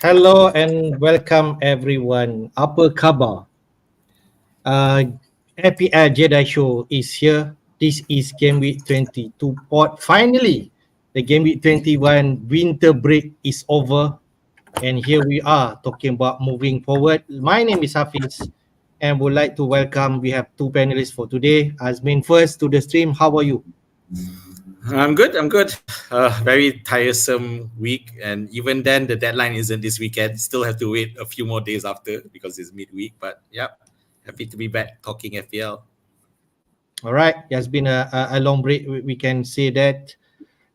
Hello and welcome everyone. Apa khabar? FPL Jedi Show is here. This is Gameweek 22 pod. Finally, the Gameweek 21 winter break is over, and here we are talking about moving forward. My name is Hafiz, and would like to welcome. We have two panelists for today. Azmin first to the stream. How are you? I'm good. I'm good. Very tiresome week, and even then, the deadline isn't this weekend. Still have to wait a few more days after because it's midweek. But yeah, happy to be back talking FPL. All right, it has been a long break. We can say that.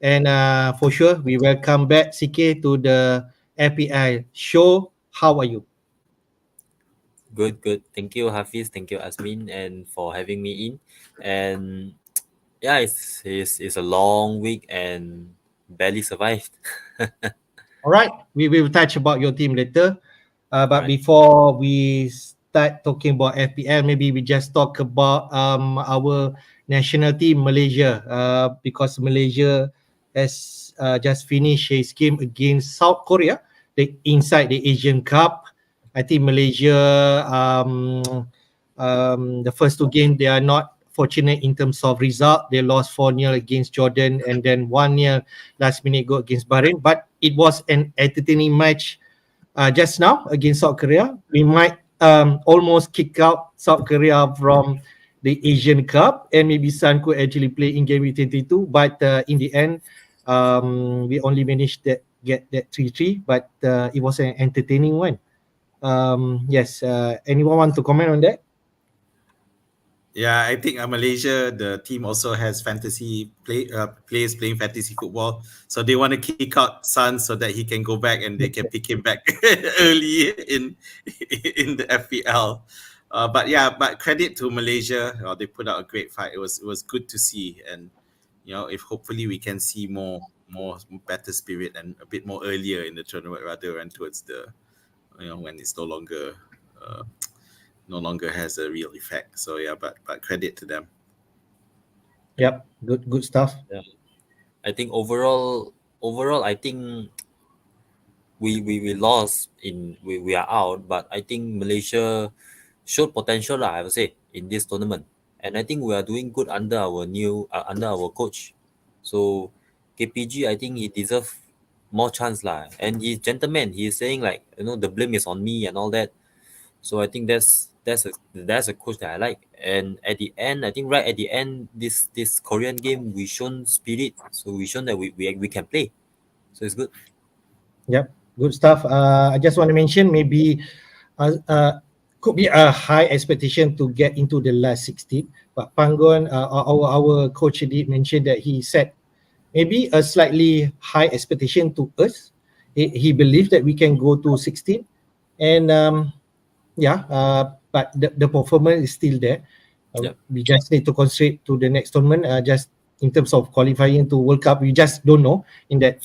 And for sure, we welcome back CK to the FPL show. How are you? Good, good. Thank you, Hafiz. Thank you, Azmin, and for having me in. And yeah, it's a long week and barely survived. All right, we will touch about your team later. But Right. before we start talking about FPL, maybe we just talk about our national team, Malaysia, because Malaysia has just finished his game against South Korea, inside the Asian Cup. I think Malaysia, the first two games, they are not fortunate in terms of result. They lost 4-0 against Jordan and then 1-0 last minute goal against Bahrain. But it was an entertaining match just now against South Korea. We might almost kick out South Korea from the Asian Cup, and maybe Sun could actually play in game week 22. But in the end, we only managed to get that 3-3, but it was an entertaining one. Yes, anyone want to comment on that? Yeah, I think Malaysia, the team also has players playing fantasy football, so they want to kick out Sun so that he can go back and they can pick him back early in the FPL. But credit to Malaysia, they put out a great fight. It was good to see, and if hopefully we can see more better spirit and a bit more earlier in the tournament rather than towards the when it's uh, no longer has a real effect. So yeah, but credit to them. Yep, good stuff. Yeah. I think overall, I think we lost we are out, but I think Malaysia showed potential lah, I would say, in this tournament, and I think we are doing good under our coach. So KPG, I think he deserve more chance lah, and he's gentleman. He's saying like the blame is on me and all that. So I think that's a coach that I like. And at the end, I think right at the end, this Korean game we shown spirit, so we shown that we can play. So it's good. Yep, good stuff. I just want to mention maybe could be a high expectation to get into the last 16. But Panggon, our coach did mention that he set maybe a slightly high expectation to us. He believed that we can go to 16. And but the performance is still there. Yep. We just need to concentrate to the next tournament. Just in terms of qualifying to World Cup, we just don't know in that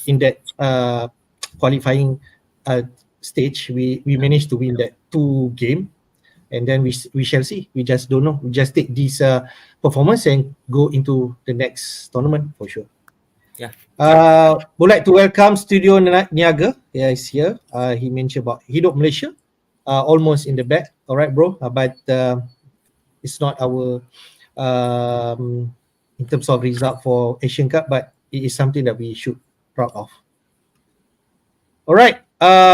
qualifying stage. We managed to win that 2 game, and then we shall see. We just don't know. We just take this performance and go into the next tournament for sure. Yeah. Would like to welcome Studio Niaga. Yeah, he's here. He mentioned about Hidup Malaysia, almost in the back. All right, bro. But it's not our in terms of result for Asian Cup, but it is something that we should proud of. All right,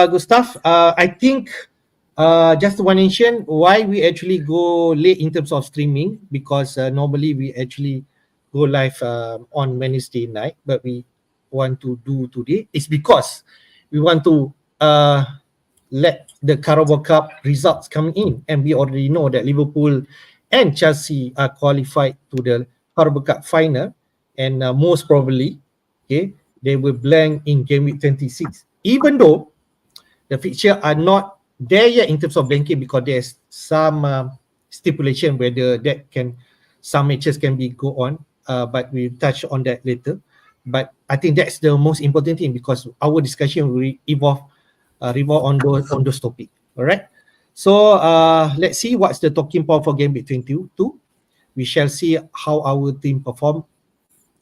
good stuff. I think just to mention why we actually go late in terms of streaming, because normally we actually go live on Wednesday night, but we want to do today. It's because we want to let the Carabao Cup results come in, and we already know that Liverpool and Chelsea are qualified to the Carabao Cup final, and most probably, okay, they will blank in game week 26. Even though the fixture are not there yet in terms of blanking, because there's some stipulation whether some matches can be go on, but we'll touch on that later. But I think that's the most important thing, because our discussion will revolve on those topics. All right. So let's see what's the talking point for game week 22. We shall see how our team perform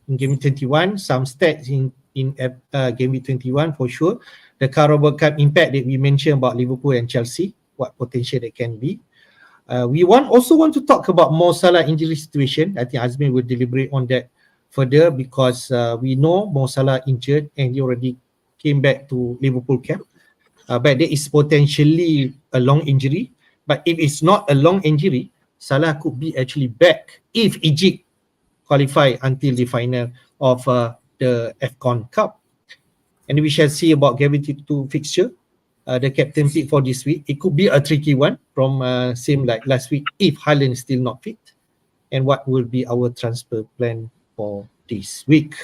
in game week 21. Some stats in game week 21 for sure. the Carabao Cup impact that we mentioned about Liverpool and Chelsea, what potential they can be. We also want to talk about Mo Salah injury situation. I think Azmin will deliberate on that further because we know Mo Salah injured and he already came back to Liverpool camp. But there is potentially a long injury. But if it's not a long injury, Salah could be actually back if Egypt qualify until the final of the AFCON Cup. And we shall see about Gameweek 2 fixture. The captain pick for this week. It could be a tricky one from same like last week if Haaland is still not fit. And what will be our transfer plan for this week?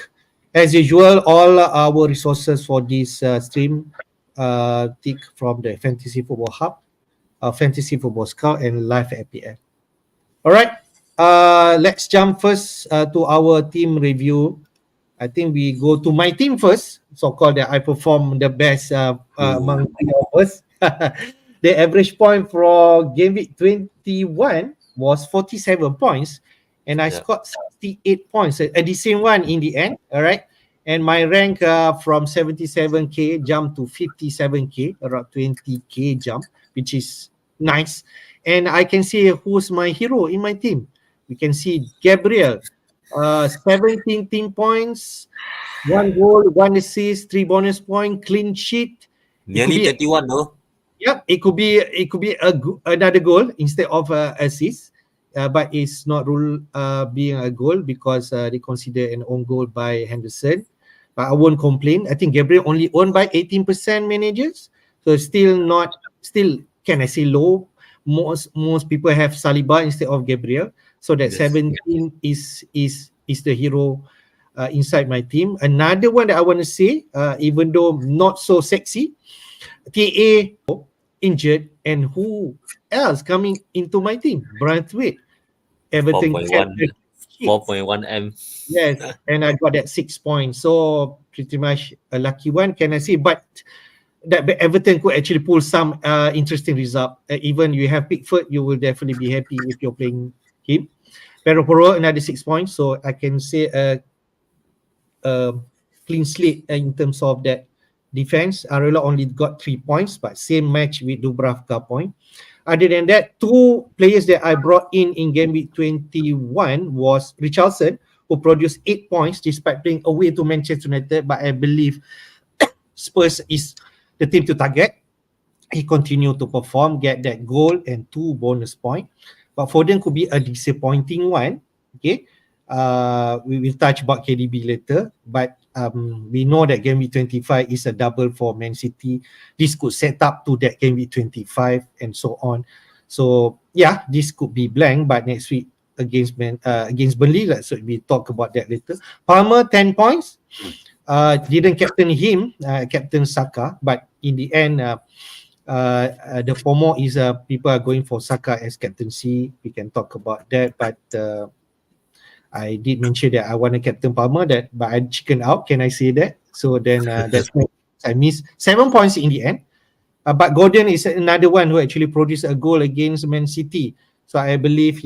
As usual, all our resources for this stream take from the Fantasy Football Hub, Fantasy Football Scout, and Live FPL. All right, let's jump first to our team review. I think we go to my team first, so-called that I perform the best among three of us. The average point for Gameweek 21 was 47 points, and I scored 68 points, a decent one in the end, all right? And my rank from 77k jumped to 57k, around 20k jump, which is nice. And I can see who's my hero in my team. We can see Gabriel, 17 team points, 1 goal, 1 assist, 3 bonus point, clean sheet. Nearly 31 though. Yep, it could be another goal instead of assist. But it's not ruled being a goal because they consider an own goal by Henderson. But I won't complain. I think Gabriel only owned by 18% managers. So still can I say low? Most people have Saliba instead of Gabriel. So that 17 is the hero inside my team. Another one that I want to say, even though not so sexy, TA injured, and who else coming into my team? Branthwaite, Everton 4.1 M. Yes, and I got that 6 points. So pretty much a lucky one, can I say? But that Everton could actually pull some interesting result. Even you have Pickford, you will definitely be happy if you're playing him. Pero another 6 points. So I can say a clean slate in terms of that defense. Areola only got 3 points, but same match with Dubravka point. Other than that, 2 players that I brought in Gameweek 21 was Richarlison, who produced 8 points despite playing away to Manchester United, but I believe Spurs is the team to target. He continued to perform, get that goal and 2 bonus points. But Foden could be a disappointing one. Okay, we will touch about KDB later, but we know that Gameweek 25 is a double for Man City. This could set up to that Gameweek 25 and so on. So yeah, this could be blank, but next week against Burnley, so we talk about that later. Palmer 10 points. Didn't captain him, captain Saka, but in the end, the FOMO is people are going for Saka as captaincy. We can talk about that, but I did mention that I want to captain Palmer, but I chickened out. Can I say that? So then that's why I missed 7 points in the end. But Gordon is another one who actually produced a goal against Man City. So I believe,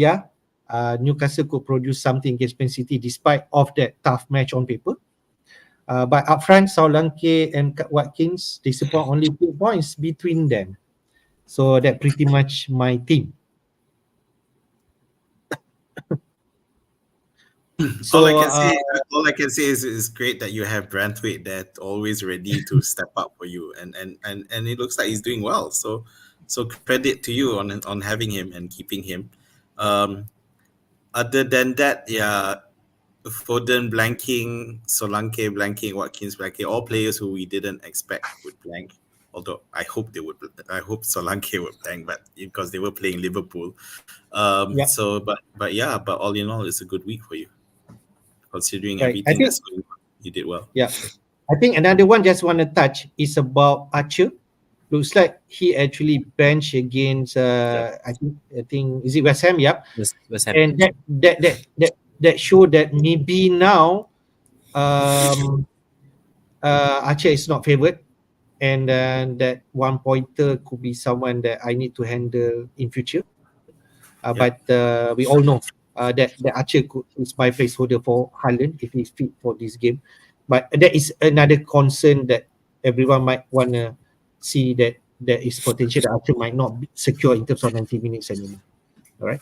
Newcastle could produce something against Man City despite of that tough match on paper. But up front, Solanke and Watkins, they support only 2 points between them. So that pretty much my team. So all I can say is great that you have Branthwaite that always ready to step up for you, and it looks like he's doing well. So credit to you on having him and keeping him. Other than that, Foden blanking, Solanke blanking, Watkins blanking, all players who we didn't expect would blank. Although I hope Solanke would blank, but because they were playing Liverpool. So but all in all, it's a good week for you, considering everything that's going on. You did well. Yeah, I think another one just want to touch is about Archer. Looks like he actually benched against I think is it West Ham? Yep. West Ham. And that showed that maybe now Archer is not favoured, and that 1 pointer could be someone that I need to handle in future. But we all know that Archer is my placeholder for Haaland if he's fit for this game. But that is another concern that everyone might want to see that there is potential that Archer might not be secure in terms of 90 minutes anymore. All right.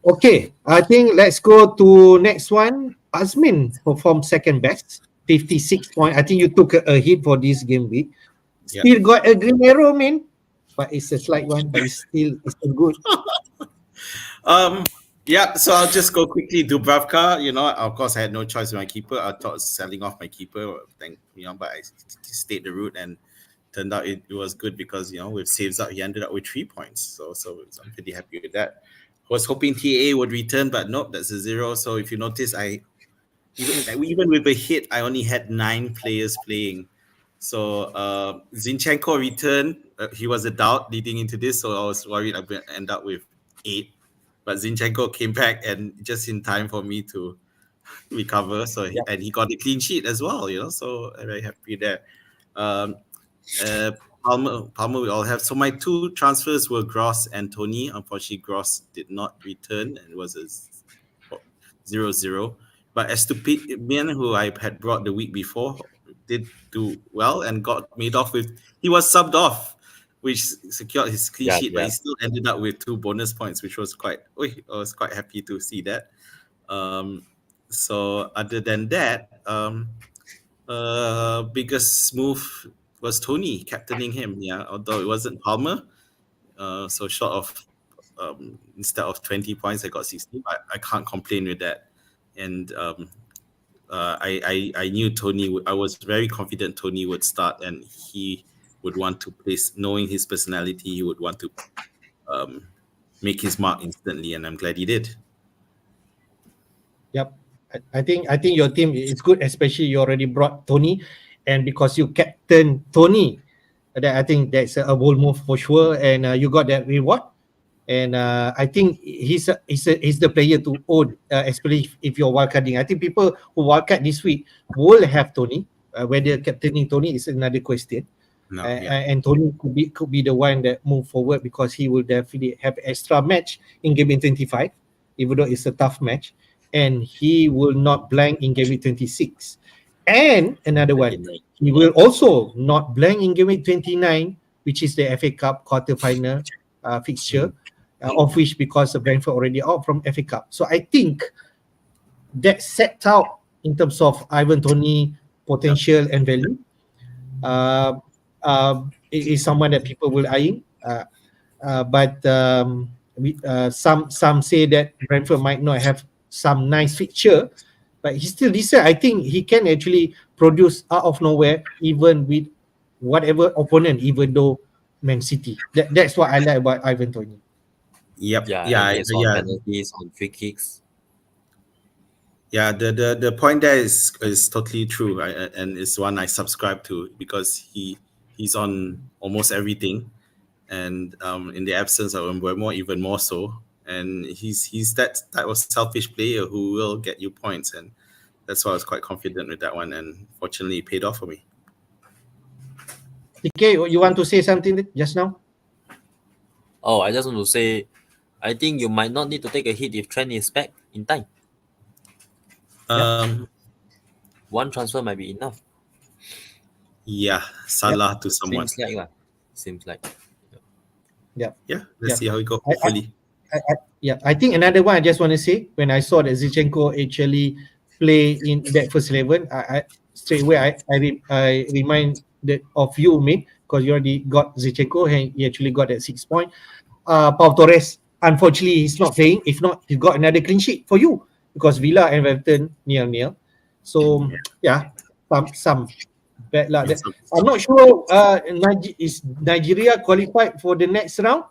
Okay, I think let's go to next one. Azmin performed second best, 56 points. I think you took a hit for this game week. Yeah. Still got a green arrow, man. But it's a slight one, but it's still good. Yeah, so I'll just go quickly. Dubravka, of course, I had no choice with my keeper. I thought selling off my keeper, but I stayed the route, and turned out it was good because with saves up, he ended up with 3 points. So I'm pretty happy with that. Was hoping TA would return, but nope, that's a 0. So if you notice, even with a hit, I only had 9 players playing. So Zinchenko returned. He was a doubt leading into this, so I was worried I'm going to end up with 8. But Zinchenko came back and just in time for me to recover. So and he got a clean sheet as well. So I'm very happy there. Palmer we all have. So my 2 transfers were Gross and Tony. Unfortunately, Gross did not return and it was a 0-0. But Estupinian, who I had brought the week before, did do well and got made off with. He was subbed off, which secured his clean sheet, but he still ended up with 2 bonus points, which was I was quite happy to see that. So other than that, biggest move was Tony captaining him. Yeah, although it wasn't Palmer. So short of instead of 20 points, I got 16. I can't complain with that. And I knew Tony. I was very confident Tony would start, and he would want to place, knowing his personality, he would want to make his mark instantly, and I'm glad he did. Yep, I think your team is good, especially you already brought Tony, and because you captain Tony, that I think that's a bold move for sure, and you got that reward. And I think he's the player to own, especially if you're wildcarding. I think people who wildcard this week will have Tony. Whether captaining Tony is another question. And Tony could be the one that move forward because he will definitely have extra match in Game Week 25, even though it's a tough match, and he will not blank in Game Week 26. And another one, he will also not blank in Game Week 29, which is the FA Cup quarter-final fixture. Of which because of Brentford already out from FA Cup. So I think that set out in terms of Ivan Toney potential and value. It is someone that people will eyeing. But some say that Brentford might not have some nice fixture, but he's still decent. I think he can actually produce out of nowhere, even with whatever opponent, even though Man City. That's what I like about Ivan Toney. Yep. Yeah. Penalties on free kicks. Yeah, the point there is totally true, and it's one I subscribe to because he's on almost everything, and in the absence of Mbeumo, even more so. And he's that type of selfish player who will get you points, and that's why I was quite confident with that one. And fortunately, it paid off for me. Okay, you want to say something just now? Oh, I just want to say, I think you might not need to take a hit if Trent is back in time. One transfer might be enough. Yeah, Salah to someone. Seems like. Yeah. Let's see how it goes. Hopefully. I think another one I just want to say, when I saw that Zinchenko actually play in that first 11, I straight away I reminded of you, mate, because you already got Zinchenko and he actually got that 6 point. Pau Torres, unfortunately, he's not playing. If not, he got another clean sheet for you because Villa and Everton 0-0. So some bad luck. I'm not sure. Is Nigeria qualified for the next round?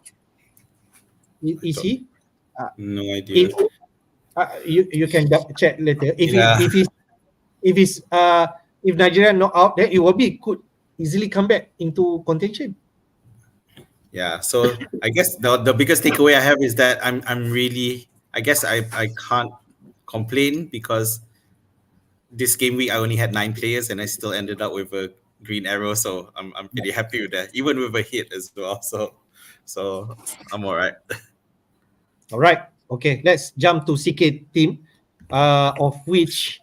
Is he? No idea. You can check later. If Nigeria not out, then it could easily come back into contention. Yeah, so I guess the biggest takeaway I have is that I'm really, I guess I can't complain because this game week I only had 9 players and I still ended up with a green arrow, so I'm pretty happy with that, even with a hit as well. So I'm all right. All right. Okay, let's jump to CK team, of which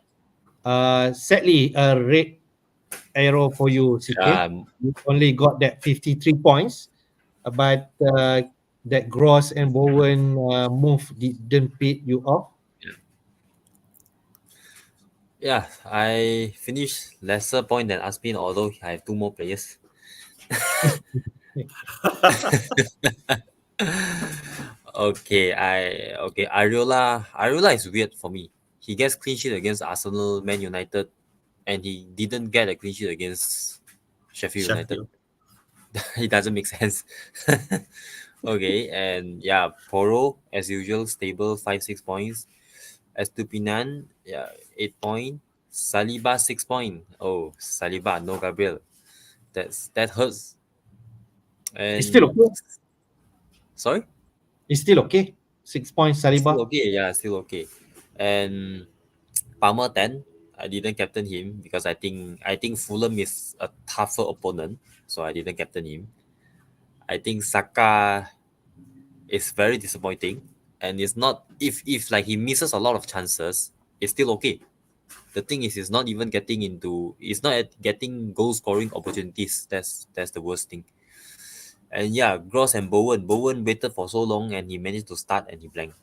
sadly red arrow for you, CK. You only got that 53 points, but that Gross and Bowen move didn't pay you off. Yeah, I finished lesser point than Azmin, although I have two more players. Okay, Ariola is weird for me. He gets clean sheet against Arsenal, Man United, and he didn't get a clean sheet against Sheffield United. Sheffield. It doesn't make sense. Okay, and yeah, Poro as usual stable 5-6 points. Estupinan, yeah, 8 point. Saliba 6 point. Oh, Saliba, no Gabriel. That hurts. And It's still okay. sorry, It's still okay. 6 points, still Saliba. okay. Yeah, still okay. And Palmer 10. I didn't captain him because I think Fulham is a tougher opponent, so I didn't captain him. I think Saka is very disappointing, and it's not if like he misses a lot of chances, it's still okay. The thing is, he's not even getting into. He's not getting goal scoring opportunities. That's the worst thing. And yeah, Gross and Bowen. Bowen waited for so long, and he managed to start, and he blanked.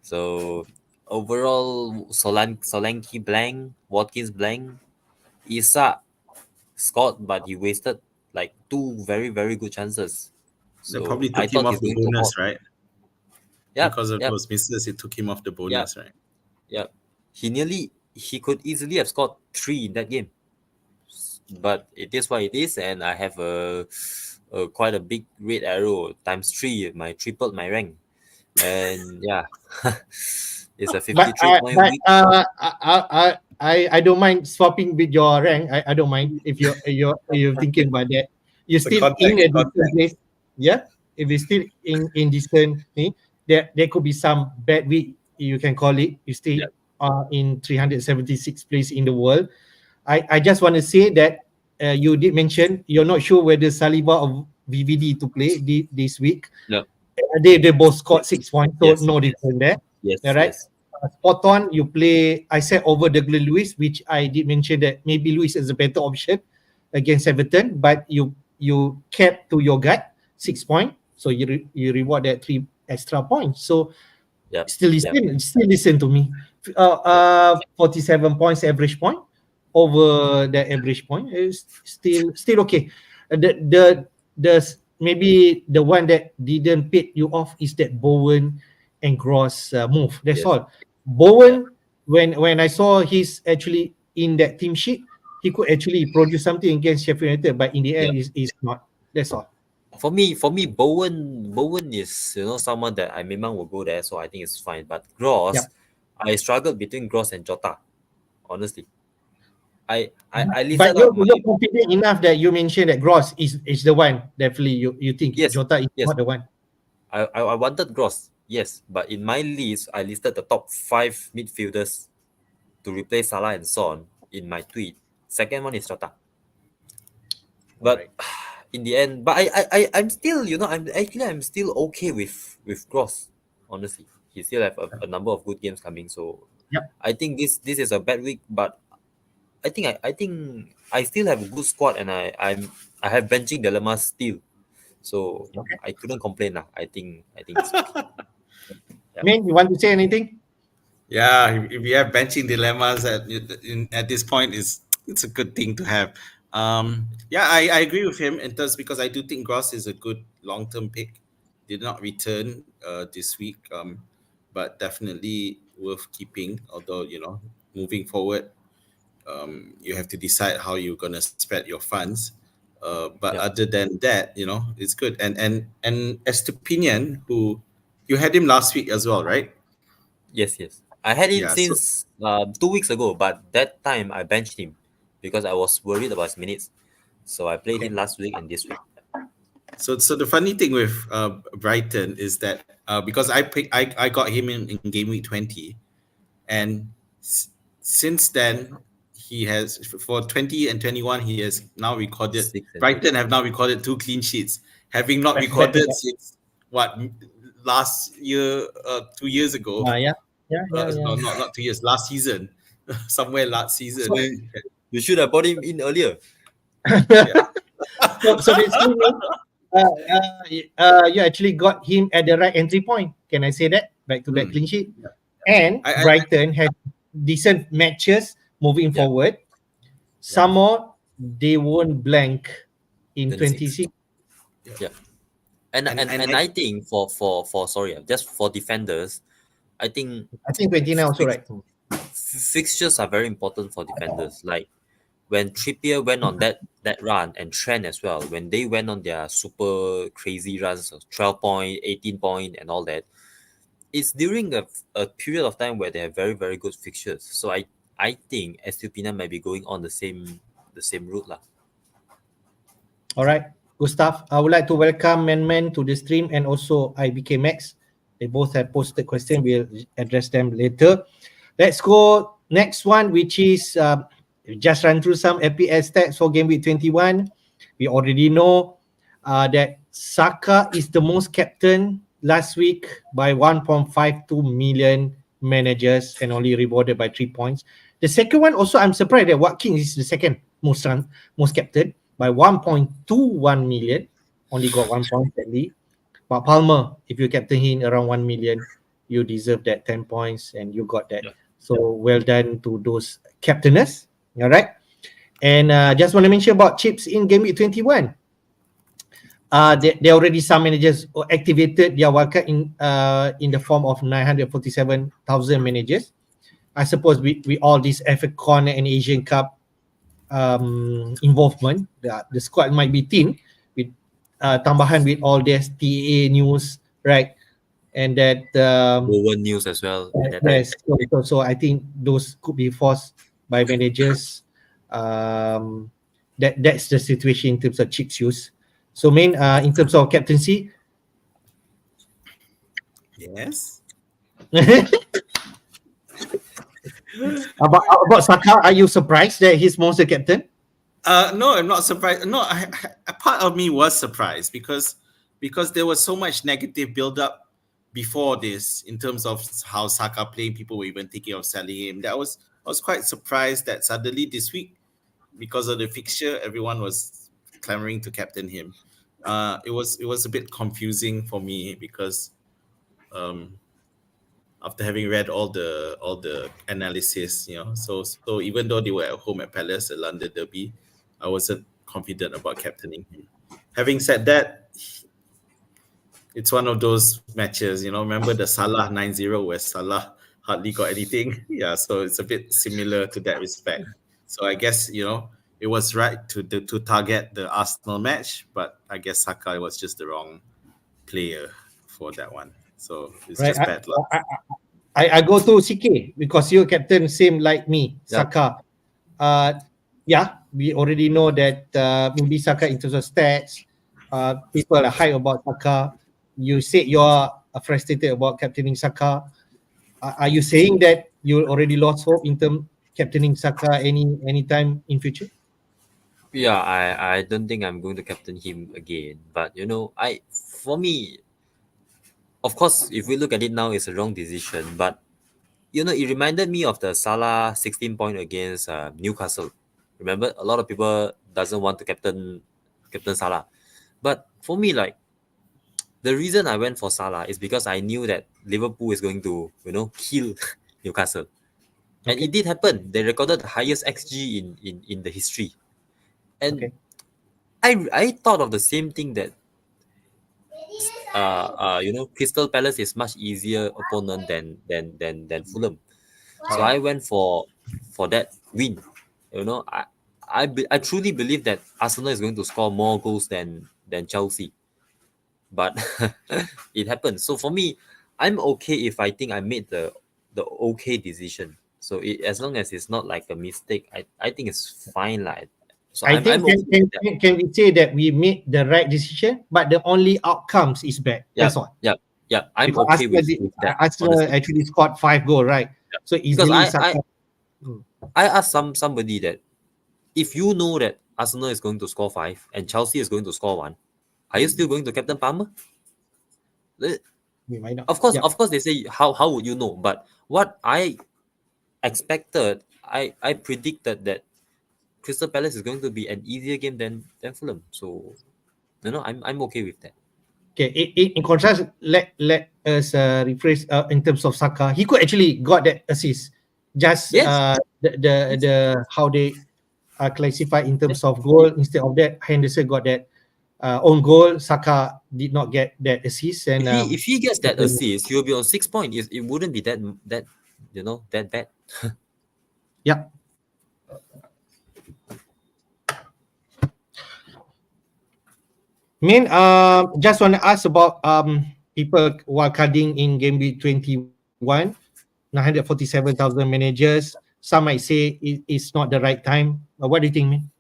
So overall, Solanke blank, Watkins blank, Isak scored, but he wasted like two very very good chances. They So probably I took him thought off he's the going to bonus, hot. right? Yep, Because of yep, those misses, it took him off the yep, bonus, right? yep. He could easily have scored 3 in that game, but it is what it is, and I have a quite a big red arrow times 3. My tripled my rank, and yeah, it's a But 53 point week. I don't mind swapping with your rank. I don't mind if you're thinking about that. You're It's a still in context. a decent place. Yeah. If you're still in decent, there could be some bad week, you can call it. You still Yeah, in 376 place in the world. I just want to say that you did mention you're not sure whether Saliba or VVD to play this week. yeah, They both scored 6 points, so yes, no difference there. yes, All right. yes, Spot on. You play. I said over Douglas Lewis, which I did mention that maybe Lewis is a better option against Everton, but you kept to your gut 6 point, so you reward that 3 extra points. So yep, yep, still listen to me. 47 points average point over the average point is still okay. The maybe the one that didn't pay you off is that Bowen and Gross move. That's yes, all. yeah, Bowen, when I saw he's actually in that team sheet, he could actually produce something against Sheffield United, but in the yeah. end, is not. That's all. For me, Bowen is someone that I memang will go there, so I think it's fine. But Gross, Yeah. I struggled between Gross and Jota. Honestly, I But listed you're, out my you're confident enough that you mentioned that Gross is the one. Definitely, you think yes, Jota is yes. not the one. I wanted Gross, yes, but in my list I listed the top 5 midfielders to replace Salah and Son in my tweet. Second one is Jota. All But right. in the end, but I'm still, I'm still okay with Gross. Honestly, he still have a number of good games coming. So Yep. I think this is a bad week, but I think I still have a good squad, and I have benching dilemmas still. So Okay. I couldn't complain lah. I think it's okay. Yeah. Min, you want to say anything? Yeah, if you have benching dilemmas at this point, it's a good thing to have. Yeah, I agree with him in terms because I do think Gross is a good long term pick. Did not return this week, but definitely worth keeping. Although moving forward, you have to decide how you're gonna spread your funds. But Yeah. other than that, it's good. And Estupinian, who you had him last week as well, right? Yes. I had him Yeah. So since 2 weeks ago, but that time I benched him because I was worried about his minutes. So I played Okay. him last week and this week. So the funny thing with Brighton is that because I got him in game week 20, and since then he has for 20 and 21 he has now recorded 6 and 2. Brighton have now recorded 2 clean sheets, having not Back to back to recorded back. since what last year 2 years ago. Yeah. No, not 2 years, last season, somewhere last So season. You should have bought him in earlier. So basically, you actually got him at the right entry point. Can I say that? Back to back clean sheet. And I- Brighton had decent matches moving Yeah. forward. Some more, they won't blank in 26. 26. Yeah. And I think for sorry, just for defenders, I think I think 29 also, right? fixtures are very important for defenders. Like when Trippier went on that run, and Trent as well, when they went on their super crazy runs of 12 point, 18 point, and all that, it's during a period of time where they have very, very good fixtures. So I think Estupina might be going on the same route lah. All right, Gustav, I would like to welcome Man to the stream and also IBK Max. They both have posted questions. We'll address them later. Let's go next one, which is just run through some FPL stats for game week 21. We already know that Saka is the most captain last week by 1.52 million managers and only rewarded by 3 points. The second one also, I'm surprised that Watkins is the second most captain by 1.21 million, only got 1 point sadly. But Palmer, if you captain him around 1 million, you deserve that 10 points and you got that. Yeah. So well done to those captainers. All right. And just want to mention about chips in game week 21. There already some managers activated their wildcard in the form of 947,000 managers. I suppose with all this AFCON and Asian Cup involvement, the squad might be thin with tambahan with all this TAA news, right? And that Owen news as well. yes, so I think those could be forced by managers. That's the situation in terms of chips use. So main in terms of captaincy. Yes. about Saka, are you surprised that he's monster captain? No, I'm not surprised. No, a part of me was surprised because there was so much negative build-up before this in terms of how Saka playing. People were even thinking of selling him. I was quite surprised that suddenly this week, because of the fixture, everyone was clamoring to captain him. It was a bit confusing for me because after having read all the analysis, so even though they were at home at Palace, the London Derby, I wasn't confident about captaining him. Having said that, it's one of those matches, remember the Salah 9-0 where Salah hardly got anything? Yeah, so it's a bit similar to that respect. So I guess, it was right to target the Arsenal match, but I guess Saka was just the wrong player for that one. So it's Right. just bad luck. I go to CK because your captain same like me, Yeah. Saka. We already know that maybe Saka in terms of stats, people are high about Saka. You said you're frustrated about captaining Saka. Are you saying that you already lost hope in terms captaining Saka anytime in future? Yeah, I don't think I'm going to captain him again. But for me, of course, if we look at it now, it's a wrong decision. But it reminded me of the Salah 16 point against Newcastle. Remember, a lot of people doesn't want to captain Salah. But for me, like, the reason I went for Salah is because I knew that Liverpool is going to, kill Newcastle. And it did happen. They recorded the highest XG in the history. And I thought of the same thing that Crystal Palace is much easier opponent than Fulham. So I went for that win. I truly believe that Arsenal is going to score more goals than Chelsea. But it happened. So for me, I'm okay if I think I made the okay decision. So as long as it's not like a mistake, I think it's fine. Like, so I think can we say that we made the right decision, but the only outcomes is bad. That's all. Yeah. I'm Because okay with that. Arsenal honestly. actually scored 5 goals, right? So Because easily I asked somebody that if you know that Arsenal is going to score 5 and Chelsea is going to score 1, are you still going to captain Palmer? we might not. Of course they say how would you know? But what I expected, I predicted that Crystal Palace is going to be an easier game than Fulham. So, I'm okay with that. Okay, in contrast, let us rephrase in terms of Saka. He could actually got that assist. Just Yes. the how they classify in terms of goal. Instead of that, Henderson got that own goal. Saka did not get that assist, and If he gets that assist, he'll be on 6 points. It wouldn't be that that bad. yeah. Just want to ask about people wildcarding in Gameweek 21, 947,000 managers. Some might say it's not the right time. What do you think, Min?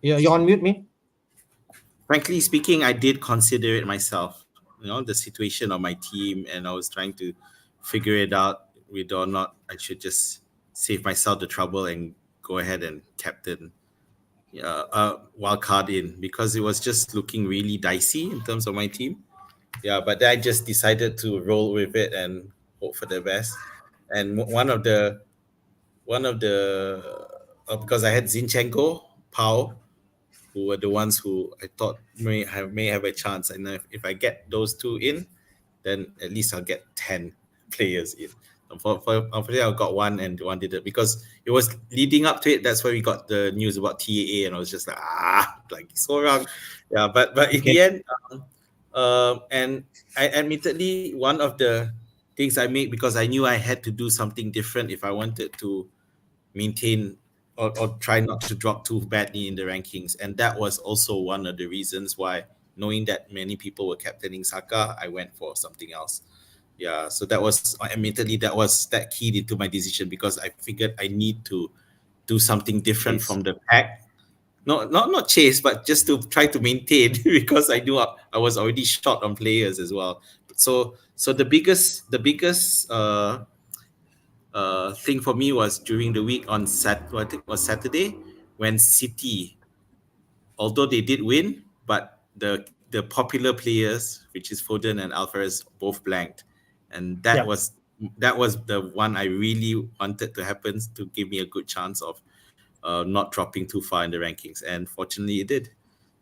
You're on mute, Min? Frankly speaking, I did consider it myself. The situation of my team, and I was trying to figure it out whether or not I should just save myself the trouble and go ahead and captain wild card in, because it was just looking really dicey in terms of my team. Yeah, but I just decided to roll with it and hope for the best. And one of the because I had Zinchenko, Pau, who were the ones who I thought may have a chance. And if I get those two in, then at least I'll get 10 players in. Unfortunately, I got one and one didn't, because it was leading up to it. That's where we got the news about TAA, and I was just like so wrong. Yeah, but in the end, and I admittedly, one of the things I made, because I knew I had to do something different if I wanted to maintain or try not to drop too badly in the rankings. And that was also one of the reasons why, knowing that many people were captaining Saka, I went for something else. Yeah, so that was that keyed into my decision, because I figured I need to do something different from the pack. Not chase, but just to try to maintain because I knew I was already short on players as well. So the biggest thing for me was during the week on I think it was Saturday, when City, although they did win, but the popular players, which is Foden and Alvarez, both blanked, and that was the one I really wanted to happen to give me a good chance of not dropping too far in the rankings, and fortunately it did.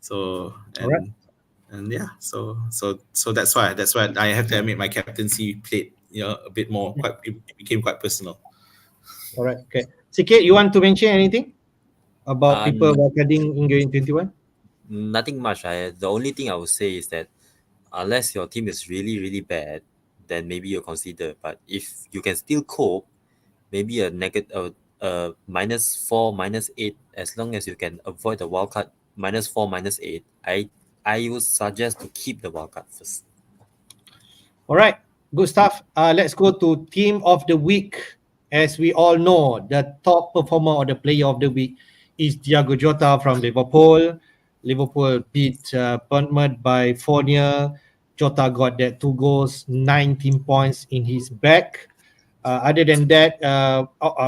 So and yeah, so that's why I have to admit my captaincy played a bit more. It became quite personal. All right. Okay. CK, you want to mention anything about people wildcarding in Game 21? Nothing much. The only thing I would say is that unless your team is really, really bad, then maybe you'll consider. But if you can still cope, maybe a negative -4, -8, as long as you can avoid the wildcard -4, -8, I would suggest to keep the wildcard first. All right. Good stuff. Let's go to team of the week. As we all know, the top performer or the player of the week is Thiago Jota from Liverpool. Liverpool beat Bournemouth by 4-0. Jota got that 2 goals, 19 points in his back. Other than that,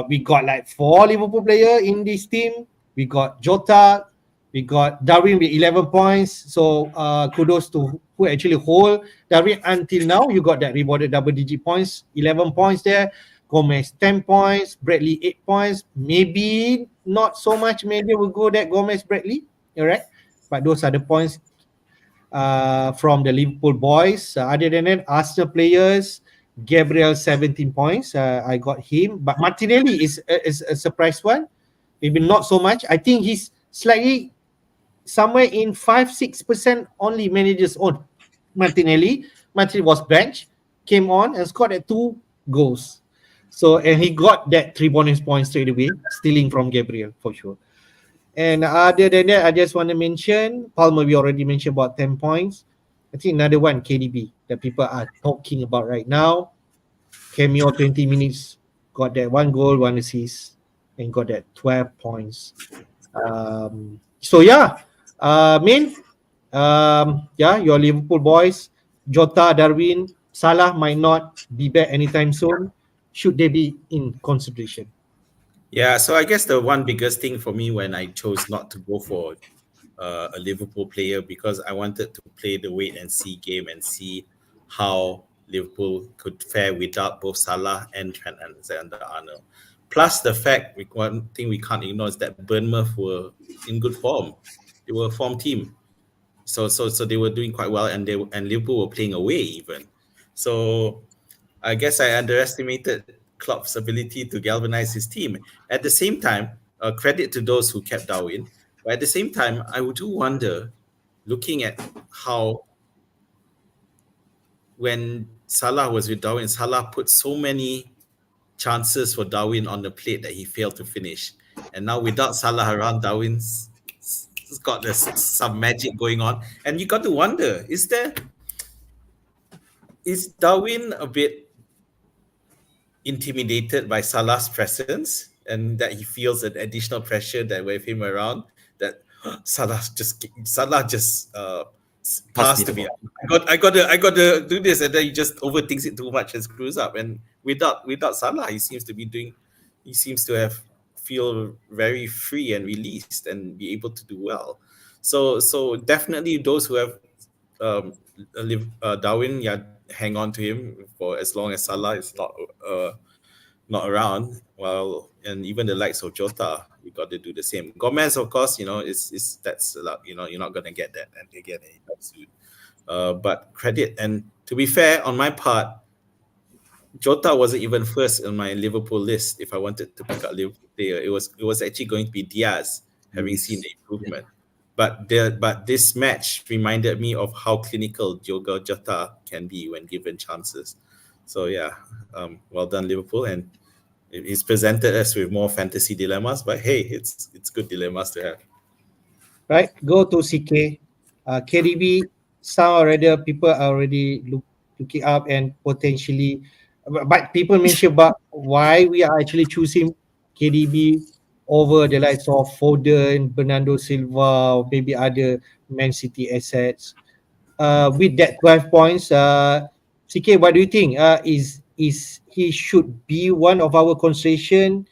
we got like 4 Liverpool players in this team. We got Jota, we got Darwin with 11 points. So kudos to who actually hold Darwin until now. You got that rewarded double-digit points, 11 points there. Gomez 10 points, Bradley 8 points. Maybe not so much. Maybe we'll go that Gomez, Bradley. All right, but those are the points from the Liverpool boys. Other than that, Arsenal players, Gabriel 17 points. I got him, but Martinelli is a surprise one. Maybe not so much. I think he's slightly somewhere in 5-6% only managers own Martinelli. Martinelli was benched, came on and scored at 2 goals. So, and he got that 3 bonus points straight away, stealing from Gabriel for sure. And other than that, I just want to mention Palmer. We already mentioned about 10 points. I think another one, KDB, that people are talking about right now. Cameo 20 minutes, got that 1 goal, 1 assist, and got that 12 points. So yeah, your Liverpool boys, Jota, Darwin, Salah might not be back anytime soon. Should they be in consideration? Yeah, so I guess the one biggest thing for me when I chose not to go for a Liverpool player, because I wanted to play the wait and see game and see how Liverpool could fare without both Salah and Trent Alexander-Arnold. Plus the fact, one thing we can't ignore is that Bournemouth were in good form. They were a form team. So they were doing quite well, and Liverpool were playing away even. So I guess I underestimated Klopp's ability to galvanize his team. At the same time, credit to those who kept Darwin. But at the same time, I do wonder, looking at how when Salah was with Darwin, Salah put so many chances for Darwin on the plate that he failed to finish. And now without Salah around, Darwin's got some magic going on. And you got to wonder, is Darwin a bit intimidated by Salah's presence, and that he feels an additional pressure that with him around, that Salah just passed to me. I gotta do this, and then he just overthinks it too much and screws up. And without Salah, he seems to have feel very free and released and be able to do well. So definitely those who have Darwin, yeah, hang on to him for as long as Salah is not around. Well, and even the likes of Jota, you got to do the same. Gomez, of course, is that's a lot. You're not gonna get that and again anytime soon. But credit, and to be fair, on my part, Jota wasn't even first on my Liverpool list. If I wanted to pick up Liverpool player, it was actually going to be Diaz, having seen the improvement. But this match reminded me of how clinical Diogo Jota can be when given chances. So yeah, well done Liverpool, and he's presented us with more fantasy dilemmas. But hey, it's good dilemmas to have. Right, go to CK, KDB. People are already looking up and potentially, but people mention about why we are actually choosing KDB over the likes of Foden, Bernardo Silva, or maybe other Man City assets. With that 12 points, CK, what do you think? Is he should be one of our consideration,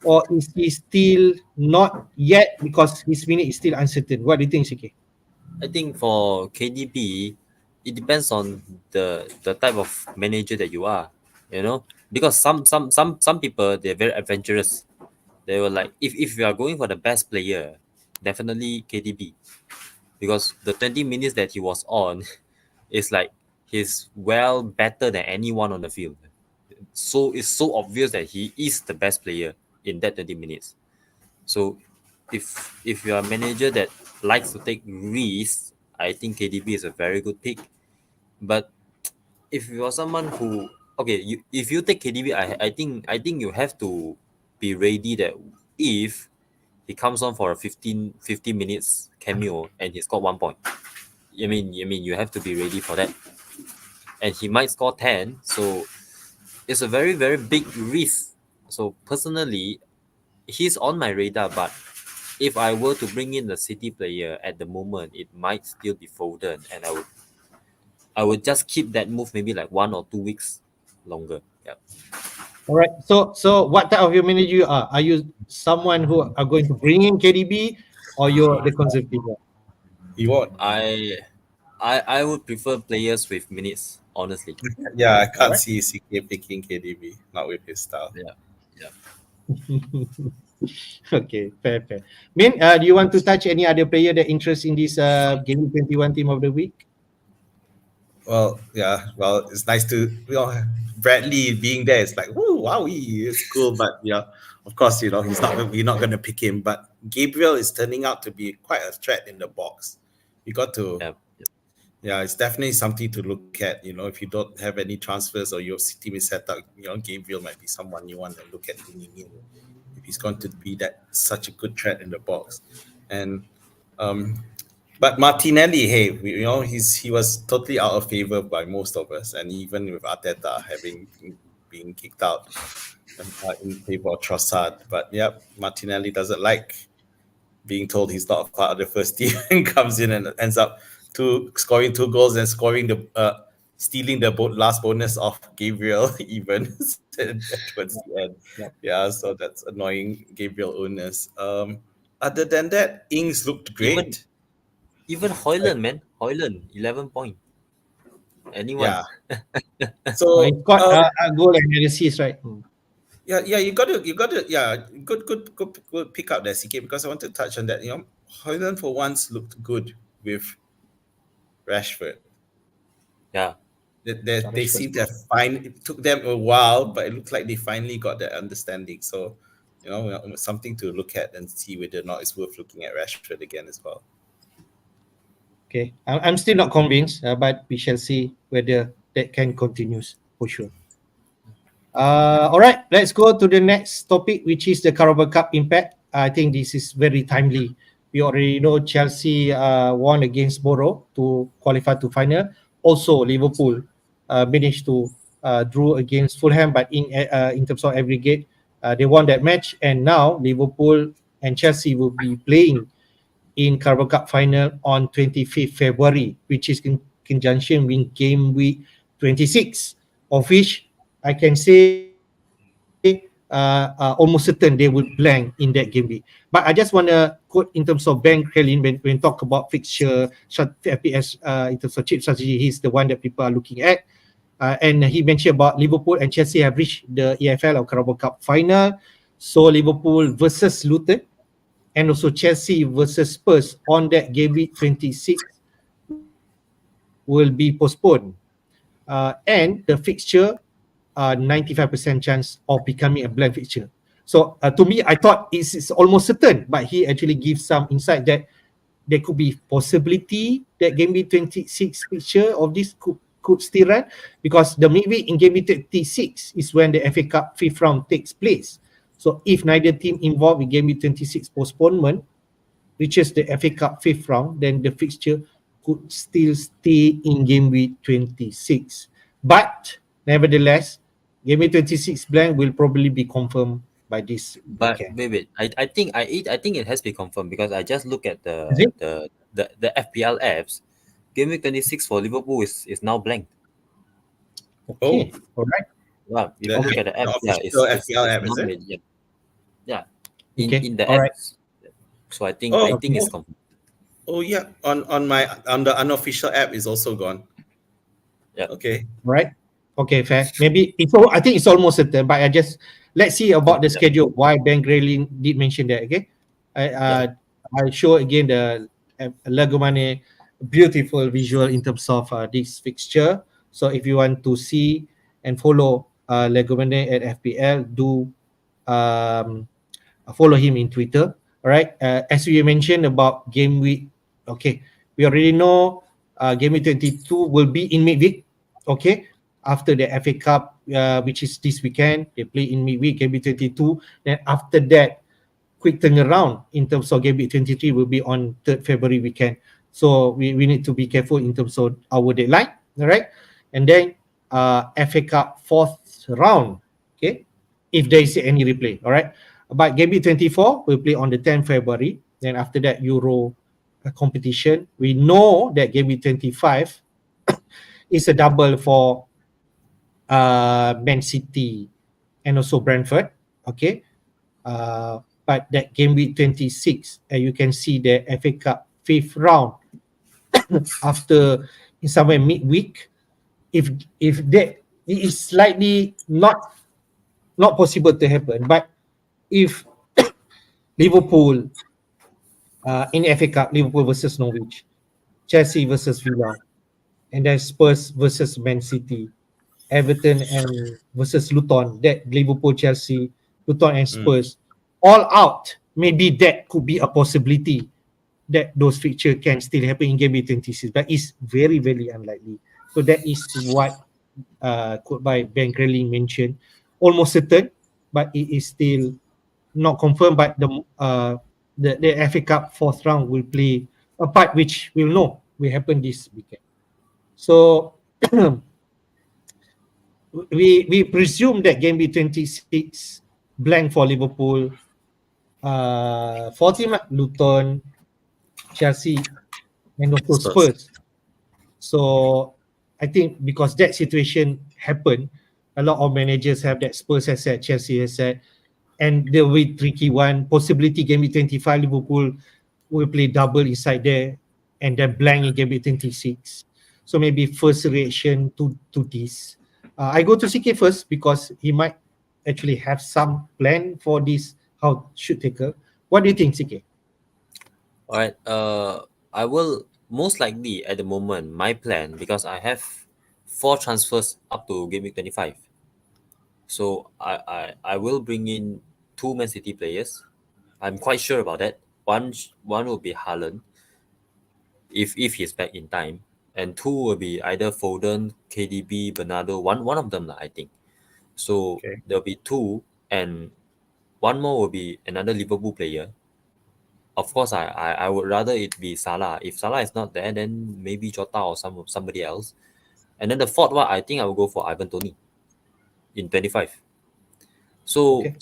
or is he still not yet because his minute is still uncertain? What do you think, CK? I think for KDB, it depends on the type of manager that you are, because some people, they're very adventurous. They were like, if you are going for the best player, definitely KDB, because the 20 minutes that he was on is like he's well better than anyone on the field. So it's so obvious that he is the best player in that 20 minutes. So if you're a manager that likes to take risks, I think KDB is a very good pick. But if you are someone who, if you take KDB, I think you have to be ready that if he comes on for a 15 minutes cameo and he scored 1 point, I mean you have to be ready for that. And he might score 10, so it's a very, very big risk. So personally, he's on my radar, but if I were to bring in the City player at the moment, it might still be Foden, and I would just keep that move maybe like 1 or 2 weeks longer. Yeah. All right. So what type of your manager you are? Are you someone who are going to bring in KDB, or you're the conservative one? You won't. I would prefer players with minutes, honestly. Yeah, I can't Alright. see CK picking KDB, not with his style. Yeah. Okay, fair. Min, do you want to touch any other player that interests in this Game 21 Team of the Week? Well, yeah. Well, it's nice to Bradley being there. It's like, woo, wow, it's cool. But yeah, of course, we're not going to pick him. But Gabriel is turning out to be quite a threat in the box. You got to. Yeah, it's definitely something to look at. If you don't have any transfers or your team is set up, Gabriel might be someone you want to look at bringing in if he's going to be such a good threat in the box. And but Martinelli, hey, he was totally out of favor by most of us, and even with Arteta having been kicked out in favor of Trossard. But yeah, Martinelli doesn't like being told he's not part of the first team and comes in and ends up scoring 2 goals and stealing the last bonus of Gabriel even towards the end. Yeah, so that's annoying Gabriel owners. Other than that, Ings looked great. Even Højlund, man. Højlund, 11 points. Anyone? Yeah. So He got a goal and an assist, right? You got to, good pick up that CK, because I want to touch on that. Holland for once looked good with Rashford. Yeah. They seem to have it took them a while, but it looked like they finally got that understanding. So, something to look at and see whether or not it's worth looking at Rashford again as well. Okay, I'm still not convinced, but we shall see whether that can continues for sure. All right, let's go to the next topic, which is the Carabao Cup impact. I think this is very timely. We already know Chelsea won against Borough to qualify to final. Also, Liverpool managed to drew against Fulham, but in terms of aggregate, they won that match. And now Liverpool and Chelsea will be playing in Carabao Cup final on 25th February, which is in conjunction with game week 26, of which I can say almost certain they would blank in that game week. But I just want to quote in terms of Ben Crellin when talk about fixture FPS in terms of chip strategy, he's the one that people are looking at. And he mentioned about Liverpool and Chelsea have reached the EFL or Carabao Cup final. So Liverpool versus Luton and also Chelsea versus Spurs on that game week 26 will be postponed. And the fixture 95% chance of becoming a blank fixture. So to me, I thought it's almost certain, but he actually gives some insight that there could be possibility that game week 26 fixture of this could still run, because the midweek in game week 26 is when the FA Cup fifth round takes place. So if neither team involved in game week 26 postponement reaches the FA Cup fifth round, then the fixture could still stay in game week 26. But nevertheless, game week 26 blank will probably be confirmed by this But weekend. wait. I think it has been confirmed, because I just look at Is it? the FPL apps. Game week 26 for Liverpool is now blank. Okay. All right. Wow, if you look at the app, official FPL app, is not it? made yet. Yeah, Okay. in the All right. apps. So I think Oh, it's confirmed. Oh yeah, on the unofficial app is also gone. Yeah. Okay. All right. Okay, fair. Maybe I think it's almost certain, but let's see about the Yeah. schedule. Why Ben Grayling did mention that? Okay. I'll show again the Lego Money beautiful visual in terms of this fixture. So if you want to see and follow Lego Money at FPL, do follow him in Twitter. All right. As we mentioned about game week, okay, we already know game week 22 will be in midweek. Okay, after the FA Cup, which is this weekend, they play in midweek game week 22. Then after that, quick turnaround in terms of game week 23 will be on 3rd February weekend. So we need to be careful in terms of our deadline. All right, and then FA Cup 4th round. Okay, if there is any replay. All right. But game week 24 will play on the 10th February. Then after that, Euro competition. We know that game week 25 is a double for Man City and also Brentford. Okay. But that game week 26, you can see the FA Cup 5th round after in somewhere midweek. If that it is slightly not possible to happen, but if Liverpool in FA Cup, Liverpool versus Norwich, Chelsea versus Villa, and then Spurs versus Man City, Everton and versus Luton, that Liverpool, Chelsea, Luton and Spurs, all out. Maybe that could be a possibility that those fixtures can still happen in game week 26, but it's very, very unlikely. So that is what quote by Ben Crellin mentioned. Almost certain, but it is still not confirmed. But the FA Cup 4th round will play a part, which we'll know will happen this weekend. So we presume that game week 26 blank for Liverpool, 14 Luton, Chelsea, and also Spurs. So I think because that situation happened, a lot of managers have that. Spurs has said, Chelsea has said, and the way tricky one possibility game week 25 Liverpool will play double inside there and then blank in game week 26. So maybe first reaction to this. I go to CK first because he might actually have some plan for this, how should tackle. What do you think, CK? All right. I will most likely at the moment my plan, because I have 4 transfers up to game week 25. So I will bring in 2 Man City players. I'm quite sure about that. One will be Haaland, if he's back in time, and 2 will be either Foden, KDB, Bernardo. One of them lah, I think. So Okay. there'll be 2, and one more will be another Liverpool player. Of course, I would rather it be Salah. If Salah is not there, then maybe Jota or somebody else. And then the fourth one, I think I will go for Ivan Toney in 25. So Okay.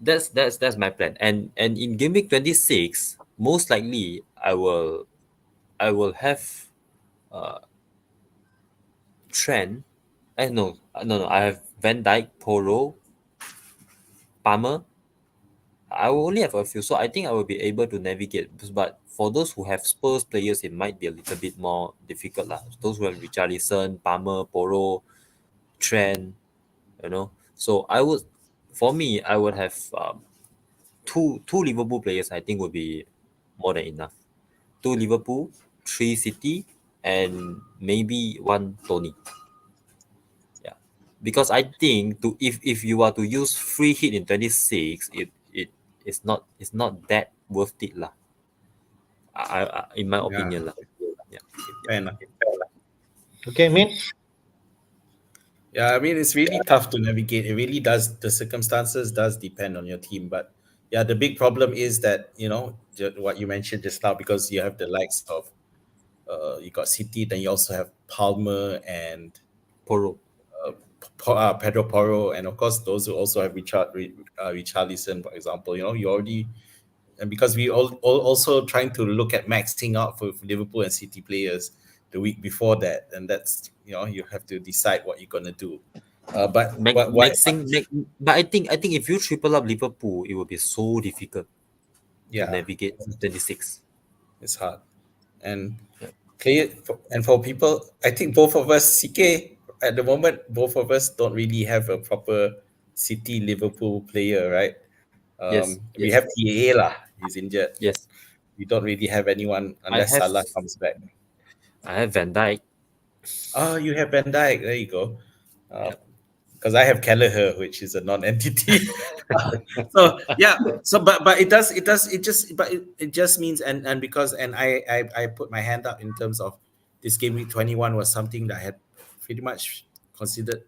that's my plan. And in game week 26, most likely I will have Trent. No. I have Van Dijk, Poro, Palmer. I will only have a few, so I think I will be able to navigate. But for those who have Spurs players, it might be a little bit more difficult lah. Those who have Richarlison, Palmer, Poro, Trent, So for me, I would have two Liverpool players. I think would be more than enough. 2 Liverpool, 3 City, and maybe 1 Tony. Yeah, because I think if you are to use free hit in 26, it's not that worth it lah. I in my opinion lah. Yeah. Fair enough. Okay, Min? Yeah, I mean, it's really tough to navigate. It really does. The circumstances does depend on your team, but yeah, the big problem is that what you mentioned just now, because you have the likes of you got City, then you also have Palmer and Poro. Pedro Porro, and of course those who also have Richarlison, for example. You already, and because we also trying to look at maxing out for Liverpool and City players the week before that, and that's you have to decide what you're gonna do. But I think if you triple up Liverpool, it will be so difficult to navigate 26. It's hard, and for people, I think both of us, CK, at the moment, both of us don't really have a proper City Liverpool player, right? We have TAA lah. He's injured. Yes. We don't really have anyone unless Salah comes back. I have Van Dijk. Oh, you have Van Dijk. There you go. Because I have Kelleher, which is a non-entity. But it just means and because I put my hand up in terms of this game week 21 was something that I had pretty much considered.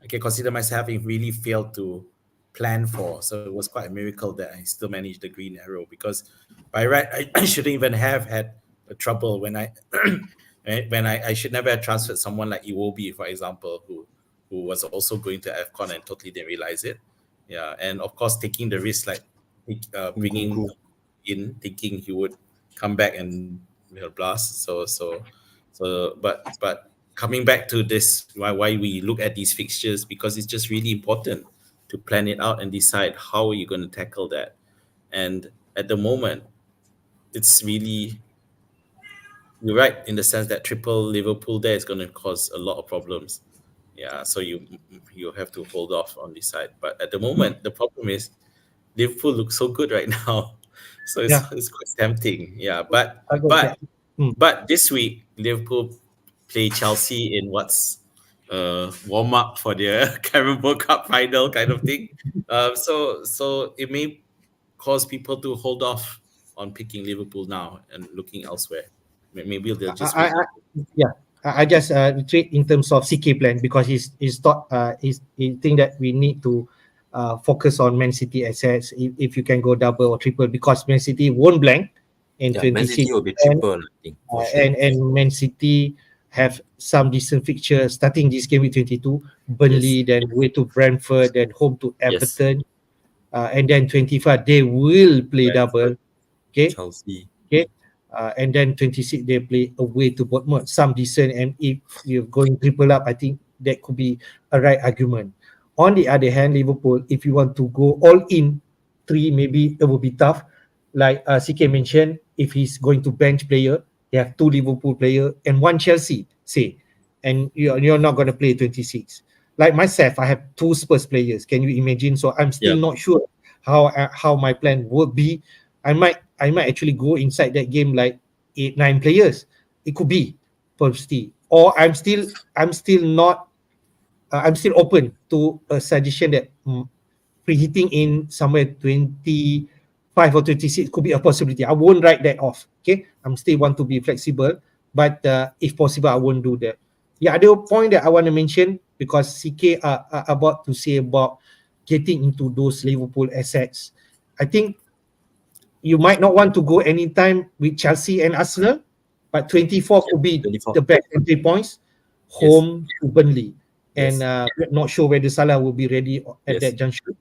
I can consider myself having really failed to plan for. So it was quite a miracle that I still managed the green arrow, because by right I shouldn't even have had a trouble when I should never have transferred someone like Iwobi, for example, who was also going to AFCON and totally didn't realize it. Yeah, and of course taking the risk, like bringing in, thinking he would come back and blast. But coming back to this, why we look at these fixtures, because it's just really important to plan it out and decide how you're going to tackle that. And at the moment, it's really, you're right in the sense that triple Liverpool there is going to cause a lot of problems. Yeah, so you have to hold off on this side. But at the moment, the problem is Liverpool looks so good right now, so it's quite tempting. Yeah, but this week Liverpool play Chelsea in what's warm up for their Carabao Cup final kind of thing. So it may cause people to hold off on picking Liverpool now and looking elsewhere. Maybe they'll just I just retreat in terms of CK plan, because he think that we need to focus on Man City assets if you can go double or triple, because Man City won't blank in 26. Man City will be triple, I think, for sure. And Man City have some decent fixtures starting this game with 22, Burnley, then way to Brentford, then home to Everton, and then 25 they will play double. Okay, Chelsea. Okay. And then 26 they play away to Bournemouth, some decent, and if you're going triple up, I think that could be a right argument. On the other hand, Liverpool, if you want to go all in 3, maybe it will be tough. Like CK mentioned, if he's going to bench player, you have 2 Liverpool player and 1 Chelsea, say, and you're not going to play 26. like myself, I have 2 Spurs players. Can you imagine? So I'm still not sure how my plan would be. I might actually go inside that game like 8-9 players. It could be purposely, or I'm still not. I'm still open to a suggestion that preheating in somewhere 25 or 26 could be a possibility. I won't write that off. Okay, I'm still want to be flexible, but if possible, I won't do that. The other point that I want to mention, because CK are about to say about getting into those Liverpool assets, I think you might not want to go anytime with Chelsea and Arsenal, but 24 could be 24. the best entry points. Home to Burnley, and we're not sure whether Salah will be ready at that juncture.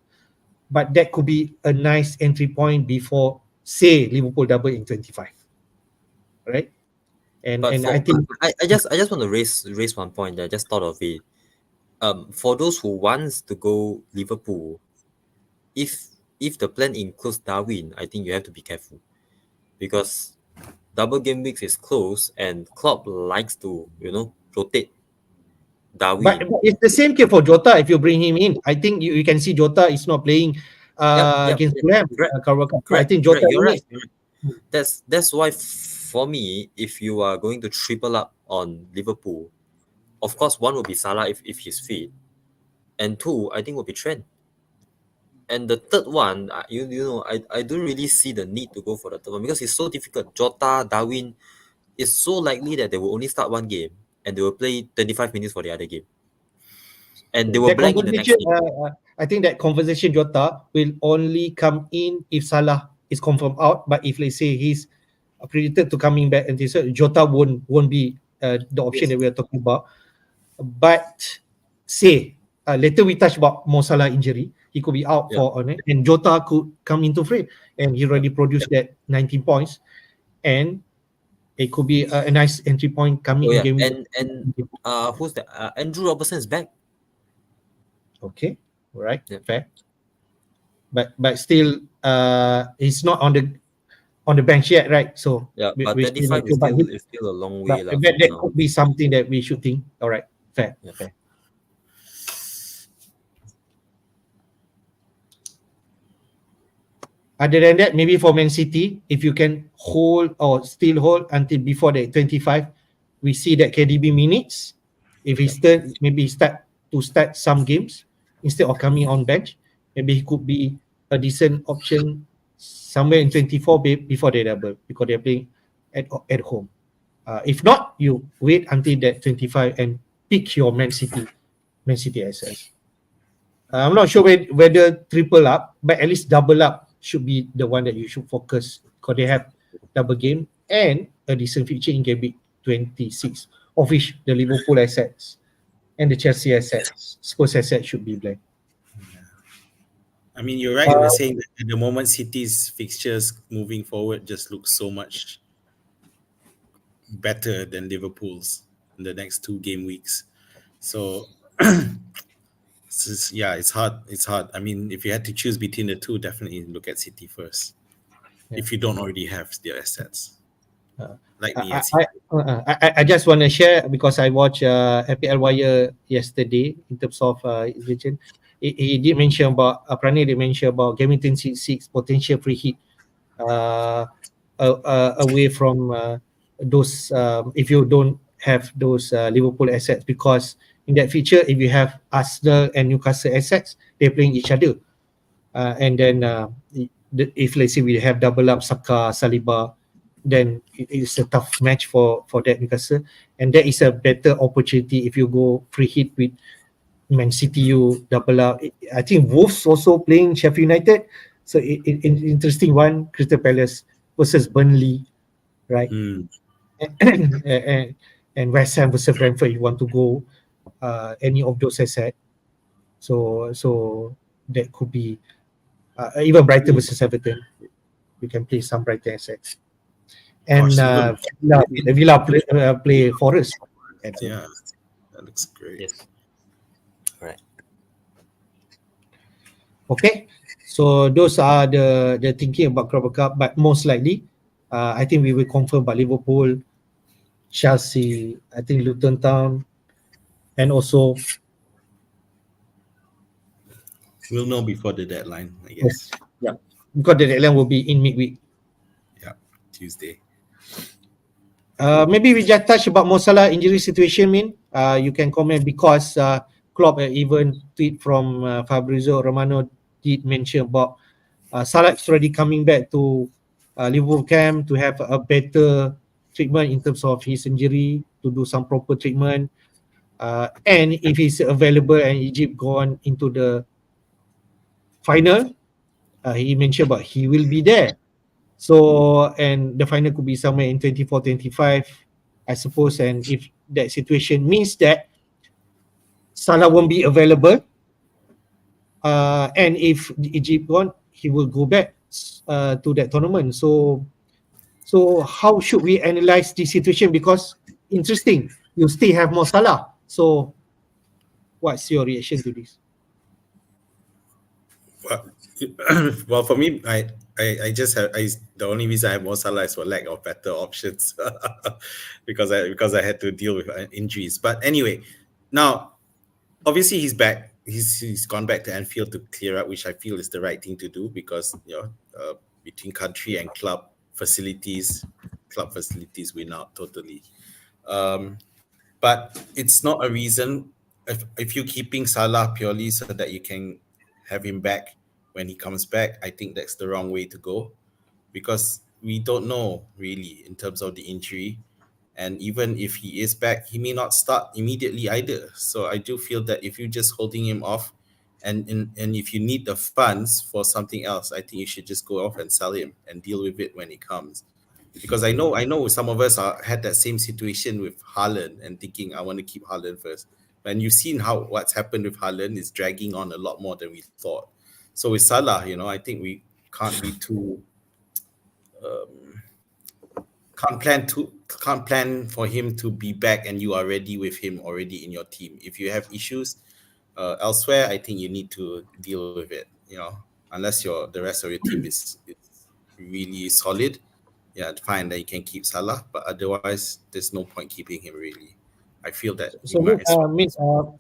But that could be a nice entry point before, say, Liverpool double in 25, right? And I think I just want to raise one point that I just thought of it. For those who wants to go Liverpool, if the plan includes Darwin, I think you have to be careful, because double game weeks is close and Klopp likes to rotate Darwin. But it's the same case for Jota. If you bring him in, I think you can see Jota is not playing against Fulham. I think Jota. You're right. That's why for me, if you are going to triple up on Liverpool, of course one will be Salah if he's fit, and 2 I think will be Trent. And the third one, I don't really see the need to go for the third one because it's so difficult. Jota, Darwin, it's so likely that they will only start one game and they will play 25 minutes for the other game. And they will blank in the next game. I think that conversation Jota will only come in if Salah is confirmed out. But if let's say he's predicted to coming back, and Jota won't be the option that we are talking about. But say later we touch about Mo Salah injury. He could be out for on it, and Jota could come into frame, and he already produced that 19 points, and it could be a nice entry point coming in game. And who's that? Andrew Robertson is back. Okay, right, fair. But still, he's not on the bench yet, right? So but 35 is still a long way. But that could be something that we should think. All right, fair. Other than that, maybe for Man City, if you can hold or still hold until before the 25, we see that KDB minutes. If he start some games instead of coming on bench, maybe he could be a decent option somewhere in 24 before they double, because they're playing at home. If not, you wait until that 25 and pick your Man City assets. I'm not sure whether triple up, but at least double up should be the one that you should focus, because they have double game and a decent feature in Gameweek 26, of which the Liverpool assets and the Chelsea assets, Spurs assets should be blank. I mean, you're right in saying that at the moment City's fixtures moving forward just look so much better than Liverpool's in the next 2 game weeks. So it's hard. I mean, if you had to choose between the two, definitely look at City first. If you don't already have their assets. Like me. I just want to share, because I watched FPL Wire yesterday in terms of region. He did mention about Prane did mention about Gaming 1066 potential free hit away from those if you don't have those Liverpool assets, because in that feature, if you have Arsenal and Newcastle assets, they're playing each other, and then if let's say we have double up Saka, Saliba, then it's a tough match for that Newcastle, and that is a better opportunity if you go free hit with Man City. You double up. I think Wolves also playing Sheffield United, so interesting one. Crystal Palace versus Burnley, right? And West Ham versus Brentford. You want to go any of those assets, so that could be even Brighton versus Everton. You can play some Brighton assets, and Villa play Forest. Yeah, that looks great. Yes. Right. Okay, so those are the thinking about Club Cup, but most likely, I think we will confirm about Liverpool, Chelsea, I think Luton Town, and also We'll know before the deadline, I Yes. guess. Yeah. Because the deadline will be in midweek. Yeah, Tuesday. Maybe we just touch about Mo Salah injury situation, Min. You can comment because Klopp even tweet from Fabrizio Romano did mention about Salah is already coming back to Liverpool camp to have a better treatment in terms of his injury, to do some proper treatment. And if he's available and Egypt gone into the final, he mentioned about he will be there. So, and the final could be somewhere in 24, 25, I suppose. And if that situation means that Salah won't be available, and if Egypt gone, he will go back to that tournament. So how should we analyze this situation? Because interesting, you still have more Salah. So what's your reaction to this? Well, well, for me, I just have the only reason I have more Salah is for lack of better options because I had to deal with injuries. But anyway, now obviously he's back. He's gone back to Anfield to clear up, which I feel is the right thing to do because between country and club facilities, we're not totally. But it's not a reason if you're keeping Salah purely so that you can have him back when he comes back. I think that's the wrong way to go because we don't know really in terms of the injury. And even if he is back, he may not start immediately either. So I do feel that if you're just holding him off and if you need the funds for something else, I think you should just go off and sell him and deal with it when it comes. Because I know some of us had that same situation with Haaland and thinking I want to keep Haaland first. And you've seen what's happened with Haaland is dragging on a lot more than we thought. So with Salah, I think we can't be too can't plan for him to be back and you are ready with him already in your team. If you have issues elsewhere, I think you need to deal with it. Unless the rest of your team is really solid. Yeah, fine that you can keep Salah, but otherwise there's no point keeping him really. I feel that you might as well.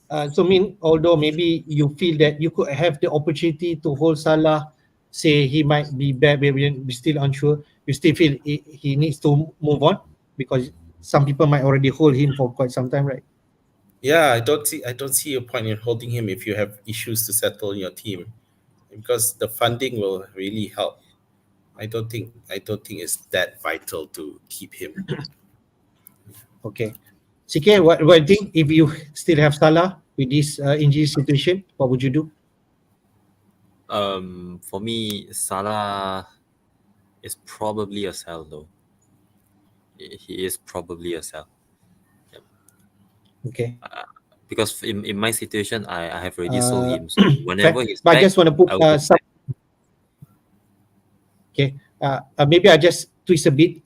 Although maybe you feel that you could have the opportunity to hold Salah, say he might be back, maybe we're still unsure. You still feel he needs to move on because some people might already hold him for quite some time, right? Yeah, I don't see a point in holding him if you have issues to settle in your team, because the funding will really help. I don't think it's that vital to keep him. Okay. CK, what do you think if you still have Salah with this injury situation? What would you do? For me, Salah is probably a sell though. He is probably a sell. Okay. Because in my situation, I have already sold him. So whenever he's but back, I just want to put I will some. Okay. Maybe I just twist a bit.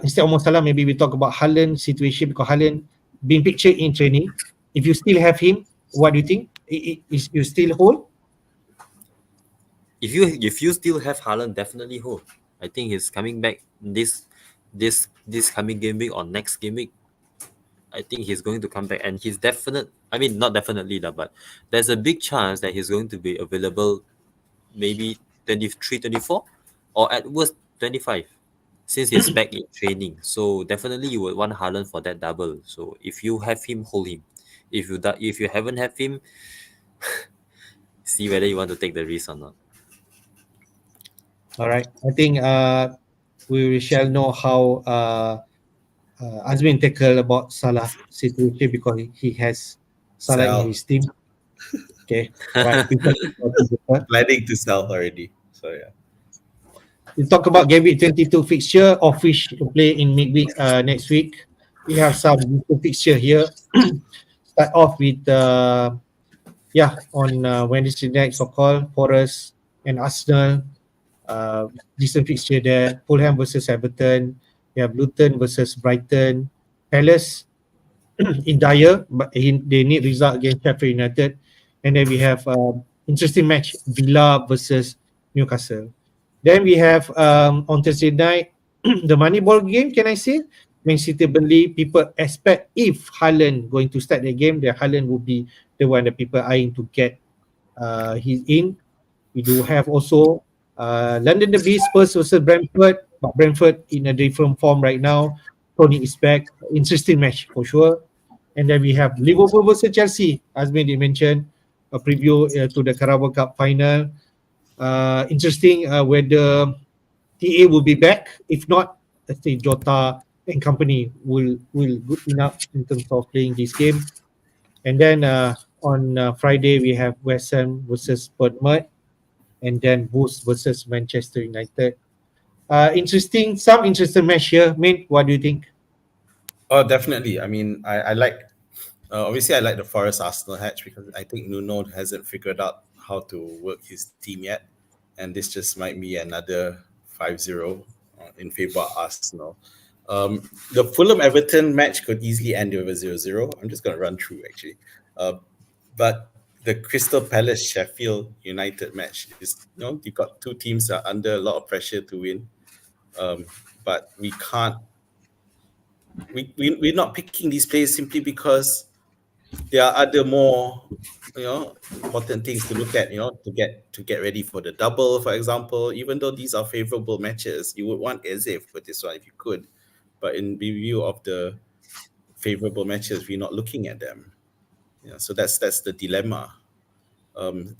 Instead of Mo Salah, maybe we talk about Haaland situation because Haaland being pictured in training. If you still have him, what do you think? Is you still hold? If you still have Haaland, definitely hold. I think he's coming back this coming game week or next game week. I think he's going to come back and he's definite. I mean, not definitely, but there's a big chance that he's going to be available maybe 23, 24 or at worst 25 since he's back in training. So definitely you would want Haaland for that double. So if you have him, hold him. If you haven't have him, see whether you want to take the risk or not. All right. I think we shall know how Azmin tackle about Salah situation because he has Salah Sell. in his team. Okay. Right. Planning to sell already. So yeah. We talk about Gameweek 22 fixture of which to play in midweek next week. We have some fixture here. Start off with on Wednesday night so-called Forest and Arsenal. Decent fixture there. Fulham versus Everton. We have Luton versus Brighton. Palace in dire, but they need result against Sheffield United. And then we have interesting match Villa versus Newcastle. Then we have on Thursday night the Moneyball game. Can I say Man City Burnley? People expect if Haaland going to start the game, then Haaland would be the one that people eyeing to get he's in. We do have also London Derby, Spurs versus Brentford, but Brentford in a different form right now. Tony is back. Interesting match for sure. And then we have Liverpool versus Chelsea, as Azmin did mention, a preview to the Carabao Cup final. Interesting whether TA will be back. If not, let's say Jota and company will good enough in terms of playing this game. And then on Friday we have West Ham versus Bournemouth, and then Wolves versus Manchester United. Some interesting match here. Mate, what do you think? Oh, definitely. I mean, I like, obviously, I like the Forest Arsenal hatch because I think Nuno hasn't figured out how to work his team yet. And this just might be another 5-0 in favor of Arsenal. The Fulham Everton match could easily end with a 0-0. I'm just going to run through actually. But the Crystal Palace Sheffield United match is, you've got two teams that are under a lot of pressure to win. But we can't, we're not picking these players simply because there are other more important things to look at, to get ready for the double, for example. Even though these are favorable matches, you would want Eze for this one if you could, but in view of the favorable matches, we're not looking at them. So that's the dilemma.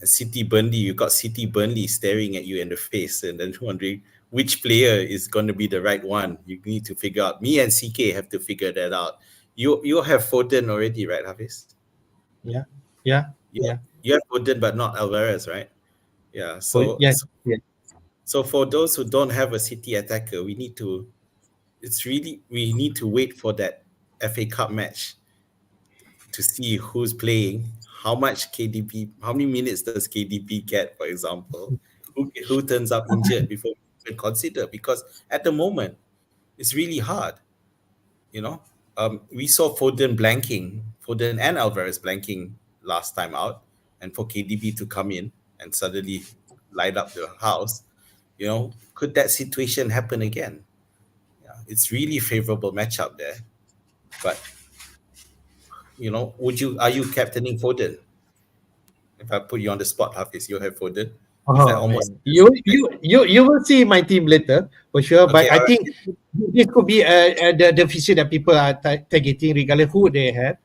City Burnley, you got City Burnley staring at you in the face and then wondering which player is going to be the right one. You need to figure out. Me and CK have to figure that out. You have Foden already, right, Hafiz? Yeah. You have Foden, but not Alvarez, right? Yeah. Oh, yeah. So for those who don't have a City attacker, we need to wait for that FA Cup match to see who's playing, how many minutes does KDB get, for example, who turns up injured before we can consider, because at the moment it's really hard. We saw Foden and Alvarez blanking last time out, and for KDB to come in and suddenly light up the house, could that situation happen again? Yeah, it's really favorable matchup there. But are you captaining Foden? If I put you on the spot, Hafiz, you have Foden. Is that Oh almost man, you will see my team later for sure. But Okay, I all think this could be the fixture that people are targeting, regardless who they have.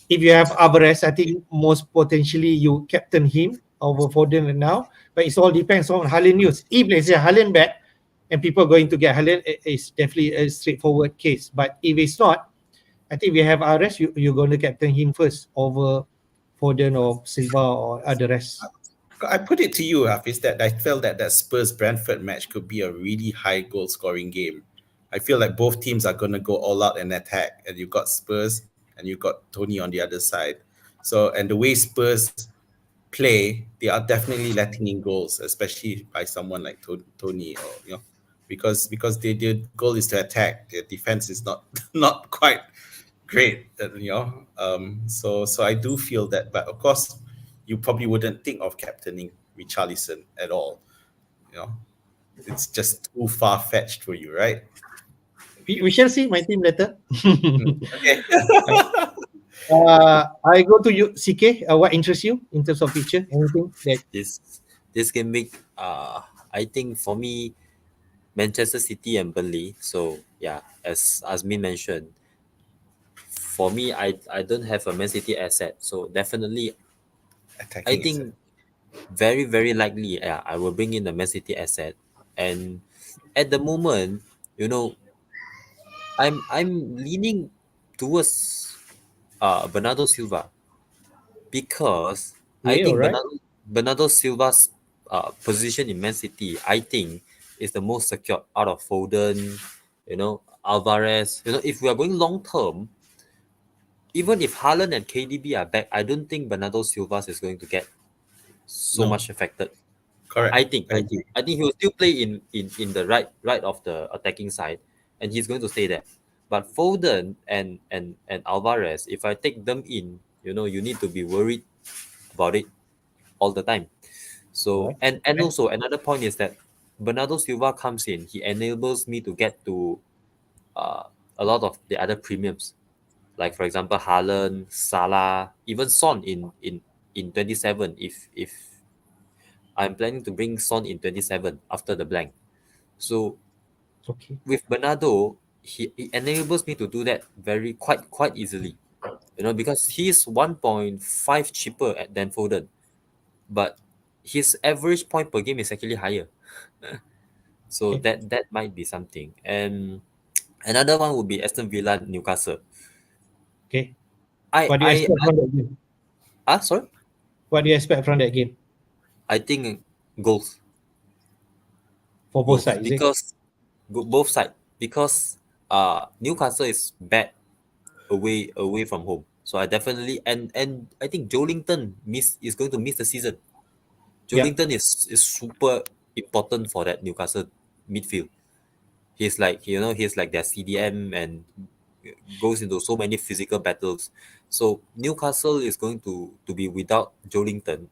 If you have Alvarez, I think most potentially you captain him over Foden now. But it all depends on Haaland news. If let's say Haaland back and people are going to get Haaland, it's definitely a straightforward case. But if it's not, I think we have Alvarez. You're going to captain him first over Foden or Silva or the rest. I put it to you, Hafiz, that I felt that Spurs Brentford match could be a really high goal scoring game. I feel like both teams are going to go all out and attack, and you've got Spurs and you've got Tony on the other side. So, and the way Spurs play, they are definitely letting in goals, especially by someone like Tony, or because their goal is to attack. Their defense is not not quite great, So I do feel that, but of course, you probably wouldn't think of captaining Richarlison at all. It's just too far fetched for you, right? We shall see my team later. Okay. I go to you, CK. What interests you in terms of feature? Anything that This game week, I think for me, Manchester City and Burnley. So yeah, as Azmin mentioned, for me, I don't have a Man City asset, so definitely Attacking I think very very likely, yeah, I will bring in the Man City asset. And at the moment, I'm leaning towards Bernardo Silva, because I okay, all think right. Bernardo Silva's position in Man City, I think, is the most secure out of Foden, Alvarez. If we are going long term, even if Haaland and KDB are back, I don't think Bernardo Silva is going to get so No, much affected. correct. I think he will still play in the right of the attacking side, and he's going to stay there. But Foden and Alvarez, if I take them in, you need to be worried about it all the time. So, Right. and also another point is that Bernardo Silva comes in, he enables me to get to a lot of the other premiums, like for example Haaland, Salah, even Son in 27, if I'm planning to bring Son in 27 after the blank. So Okay. with Bernardo, he enables me to do that quite easily. Because he's 1.5 cheaper than Foden, but his average point per game is actually higher. So Okay. that might be something. And another one would be Aston Villa Newcastle. Okay. I What do you I, expect I from that game? sorry. What do you expect from that game I think goals, for both sides? Is it? because both side, because Newcastle is bad away from home. So I definitely, and I think Joelinton is going to miss the season. Yeah. Joelinton is super important for that Newcastle midfield. He's like their CDM and goes into so many physical battles. So Newcastle is going to be without Joelinton,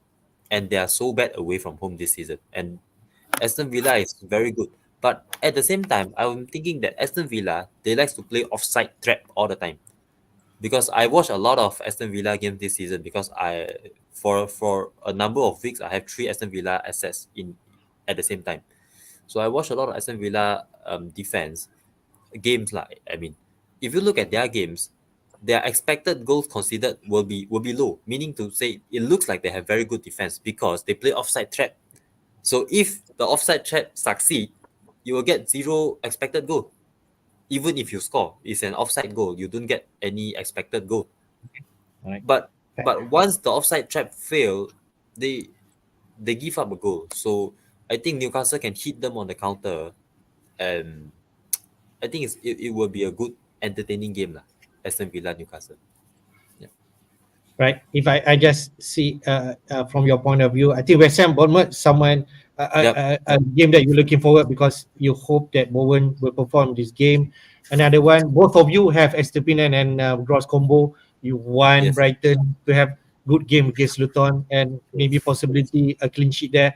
and they are so bad away from home this season. And Aston Villa is very good, but at the same time, I'm thinking that Aston Villa, they like to play offside trap all the time, because I watch a lot of Aston Villa games this season, because for a number of weeks I have 3 Aston Villa assets in at the same time. So I watch a lot of Aston Villa defense games. Like, I mean, if you look at their games, their expected goals considered will be low, meaning to say it looks like they have very good defense because they play offside trap. So if the offside trap succeed, you will get 0 expected goal. Even if you score, it's an offside goal, you don't get any expected goal. All right. But once the offside trap fail, they give up a goal. So I think Newcastle can hit them on the counter, and I think it will be a good entertaining game lah. Aston Villa Newcastle. Yeah. Right. If I just see from your point of view, I think West Ham Bournemouth Yep. a game that you're looking forward because you hope that Bowen will perform this game. Another one, both of you have Estepinian and Gross combo. You want Yes. Brighton to have good game against Luton and maybe possibility a clean sheet there.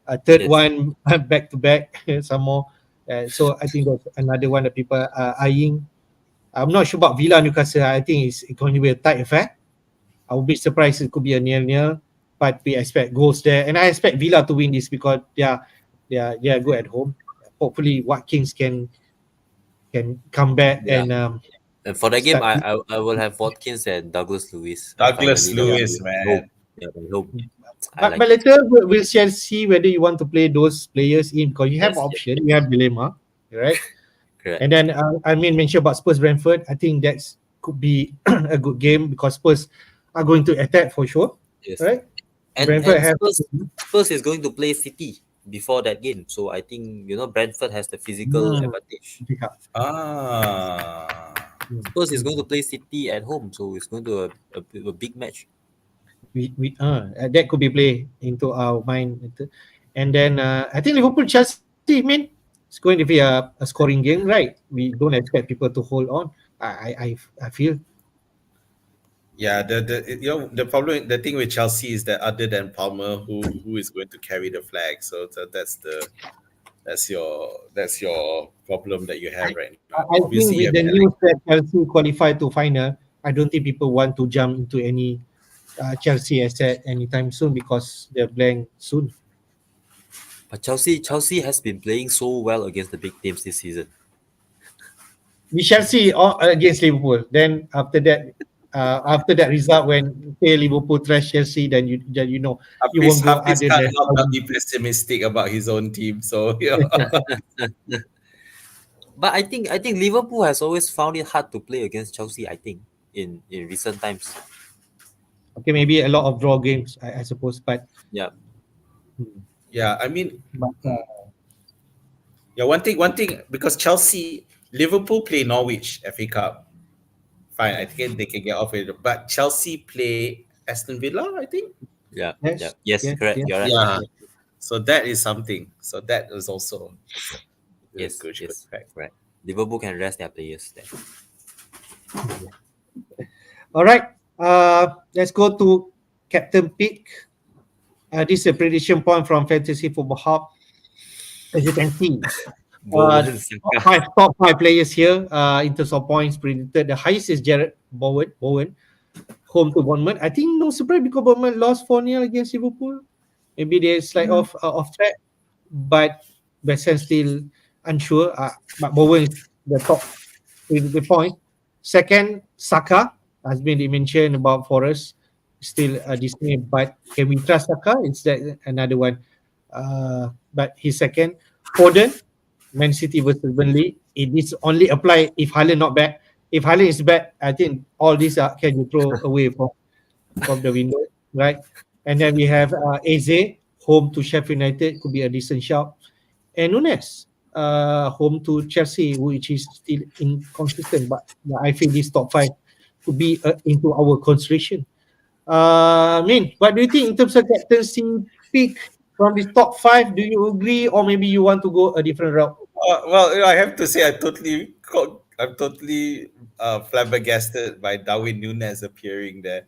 A third Yes. one back to back some more. So I think that's another one that people are eyeing. I'm not sure about Villa Newcastle. I think it's going to be a tight affair. I would be surprised it could be a nil-nil, but we expect goals there, and I expect Villa to win this because they are good at home. Hopefully, Watkins can come back Yeah. And for that game, start. I will have Watkins and Douglas Lewis. Douglas Finally, Lewis, I man. hope. Yeah, I hope. I But, like but it. later we'll shall see whether you want to play those players in because you have Yes, yes, option, you have dilemma, right? correct. And then I mean mention about Spurs Brentford. I think that's could be a good game because Spurs are going to attack for sure, Yes. right? And Brentford have Spurs is going to play City before that game. So I think Brentford has the physical advantage. pick up. Ah. Spurs is going to play City at home, so it's going to a big match. That could be play into our mind. And then I think Liverpool Chelsea, I mean, it's going to be a scoring game, right? We don't expect people to hold on. I feel. Yeah, the problem, the thing with Chelsea is that other than Palmer, who is going to carry the flag? So that's your problem that you have right now. I think Obviously, you with have the Alex. news that Chelsea qualified to final, I don't think people want to jump into any Chelsea asset anytime soon because they're blank soon. But Chelsea has been playing so well against the big teams this season. We shall see against Liverpool. Then after that result, when say Liverpool trash Chelsea, then you know you won't go Hafiz other can't than help but be pessimistic about his own team. So But I think Liverpool has always found it hard to play against Chelsea. I think in recent times. okay, maybe a lot of draw games, I suppose. But Yeah. yeah, I mean, but yeah, one thing because Chelsea, Liverpool play Norwich FA Cup. Fine, I think they can get off with it. But Chelsea play Aston Villa, I think. Yeah. yes, Yeah. Yes. yes, Correct. yes, You're right. Yeah. So that is something. So that is also Yes. good Yes. fact. Right. Liverpool can rest their players there. All right. Let's go to Captain Pick. This is a prediction point from Fantasy Football Hub. As you can see, Bowen, Saka. top five players here in terms of points predicted. The highest is Jared Bowen, home to Bournemouth. I think no surprise because Bournemouth lost 4-0 against Liverpool. Maybe they're slight off track, but West Ham still unsure. But Bowen is the top with the point. Second, Saka has been mentioned about Forest, still Disney. But can we trust Saka? It's that another one. But he's second. Foden, Man City versus Burnley. It is only apply if Haaland not back. If Haaland is back, I think all these can you throw away from the window, right? And then we have Eze, home to Sheffield United, could be a decent shout. And Nunes, home to Chelsea, which is still inconsistent, but I feel this top five could be into our consideration. Min, what do you think in terms of captaincy pick from this top five? Do you agree, or maybe you want to go a different route? Well, I have to say, I'm totally flabbergasted by Darwin Nunes appearing there.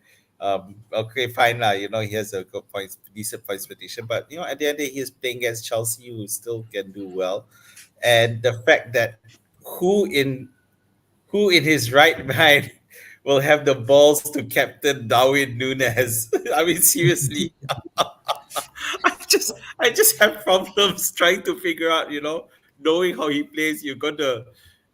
Okay, fine lah. He has a good points, decent points petition, but at the end of the day, he's playing against Chelsea, who still can do well, and the fact that who in his right mind will have the balls to captain Darwin Nunes? I mean, seriously. I just have problems trying to figure out, knowing how he plays. You're going to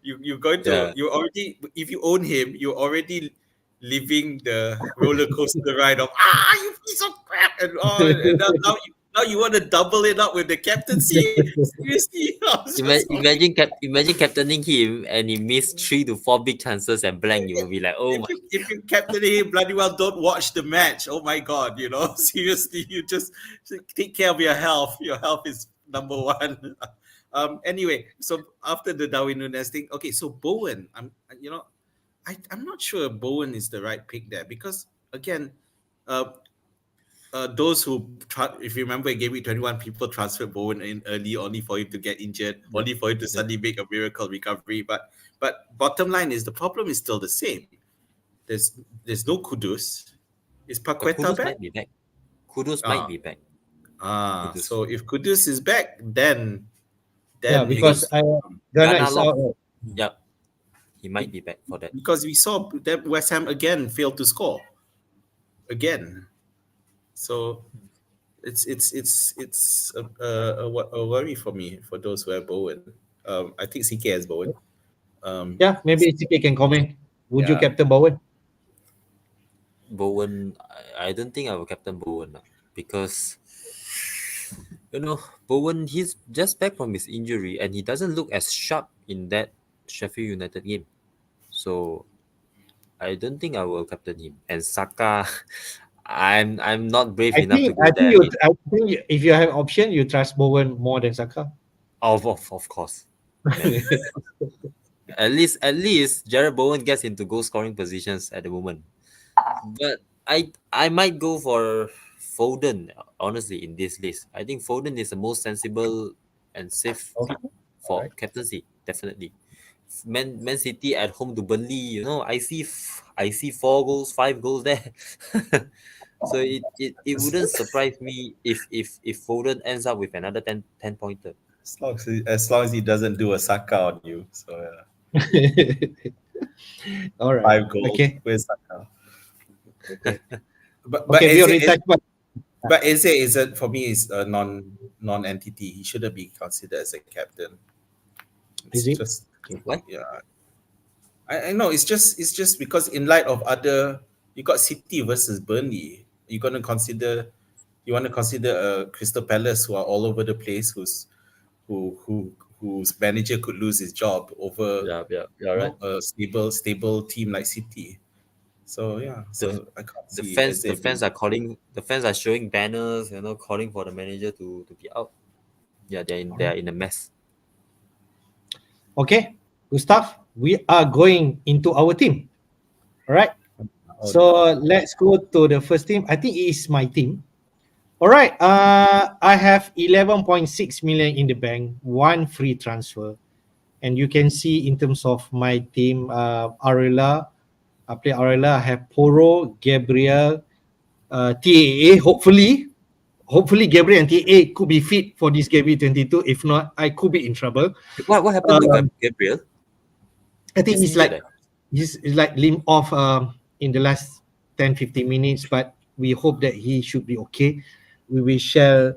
you already, if you own him, you're already living the roller coaster ride of you piece of crap, and now you want to double it up with the captaincy. Seriously. Imagine captaining him and he missed 3 to 4 big chances and blank. You will be like, oh my. If you captain him, bloody well, don't watch the match. Oh my God, seriously, you just take care of your health. Your health is number one. Anyway, so after the Darwin Nunes thing, okay, so Bowen, I'm not sure Bowen is the right pick there, because again, those who, if you remember in Gameweek 21, people transferred Bowen in early only for him to get injured, only for him to suddenly make a miracle recovery. But bottom line is the problem is still the same. There's no Kudus. Is Paqueta Kudus back? might be back. Kudus might be back. Kudus. So if Kudus is back, then because Ghana is out. Yeah, he might be back for that. Because we saw that West Ham again failed to score again. So it's a worry for me, for those who have Bowen. I think CK has Bowen. Maybe CK can comment. Would you captain Bowen? Bowen, I don't think I will captain Bowen because Bowen, he's just back from his injury and he doesn't look as sharp in that Sheffield United game. So I don't think I will captain him. And Saka, I'm not brave enough to go there. I think if you have option, you trust Bowen more than Saka. Of course. At least Jared Bowen gets into goal scoring positions at the moment. But I might go for Foden, honestly, in this list. I think Foden is the most sensible and safe for captaincy, definitely. Man City at home to Burnley, I see 4 goals, 5 goals there. So it wouldn't surprise me if Foden ends up with another 10 pointer. As long as he doesn't do a Saka on you. So all right. 5 goals. Okay. Where's Saka? Okay. But Eze isn't, for me, is a non-entity. He shouldn't be considered as a captain. Is he? Just what? Yeah. I know it's just because in light of other, you got City versus Burnley. You want to consider Crystal Palace, who are all over the place, whose manager could lose his job over right. a stable team like City. So I can't see the fans are calling. The fans are showing banners, calling for the manager to be out. Yeah, they are in a mess. Okay, Gustav, we are going into our team. All right. So let's go to the first team. I think it is my team. All right. I have 11.6 million in the bank, 1 free transfer, and you can see in terms of my team, Arela. I play Arela. I have Poro, Gabriel, TAA. Hopefully Gabriel and TAA could be fit for this Gameweek 22. If not, I could be in trouble. What happened to Gabriel? I think he's like limp off in the last 10-15 minutes, but we hope that he should be okay. we shall.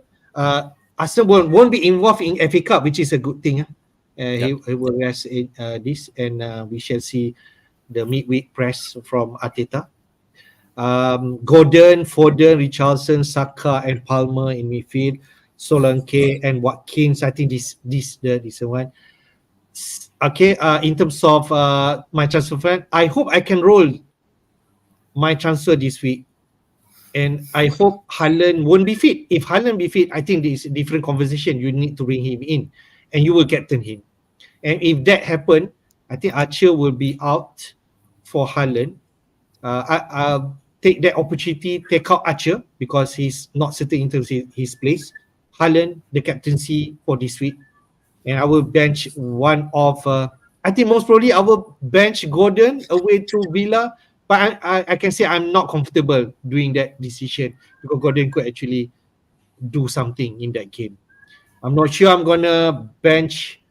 Arsenal won't be involved in FA Cup, which is a good thing. He will rest in this, and we shall see the midweek press from Arteta. Gordon, Foden, Richarlison, Saka, and Palmer in midfield. Solanke and Watkins. I think this one. Okay. In terms of my transfer fan, I hope I can roll my transfer this week, and I hope Haaland won't be fit. If Haaland be fit, I think this is a different conversation. You need to bring him in, and you will captain him. And if that happen, I think Archer will be out for Haaland. I'll take that opportunity, take out Archer because he's not sitting into his place. Haaland, the captaincy for this week. And I will bench one of, I think most probably I will bench Gordon away to Villa. But I can say I'm not comfortable doing that decision because Gordon could actually do something in that game. I'm not sure I'm going to bench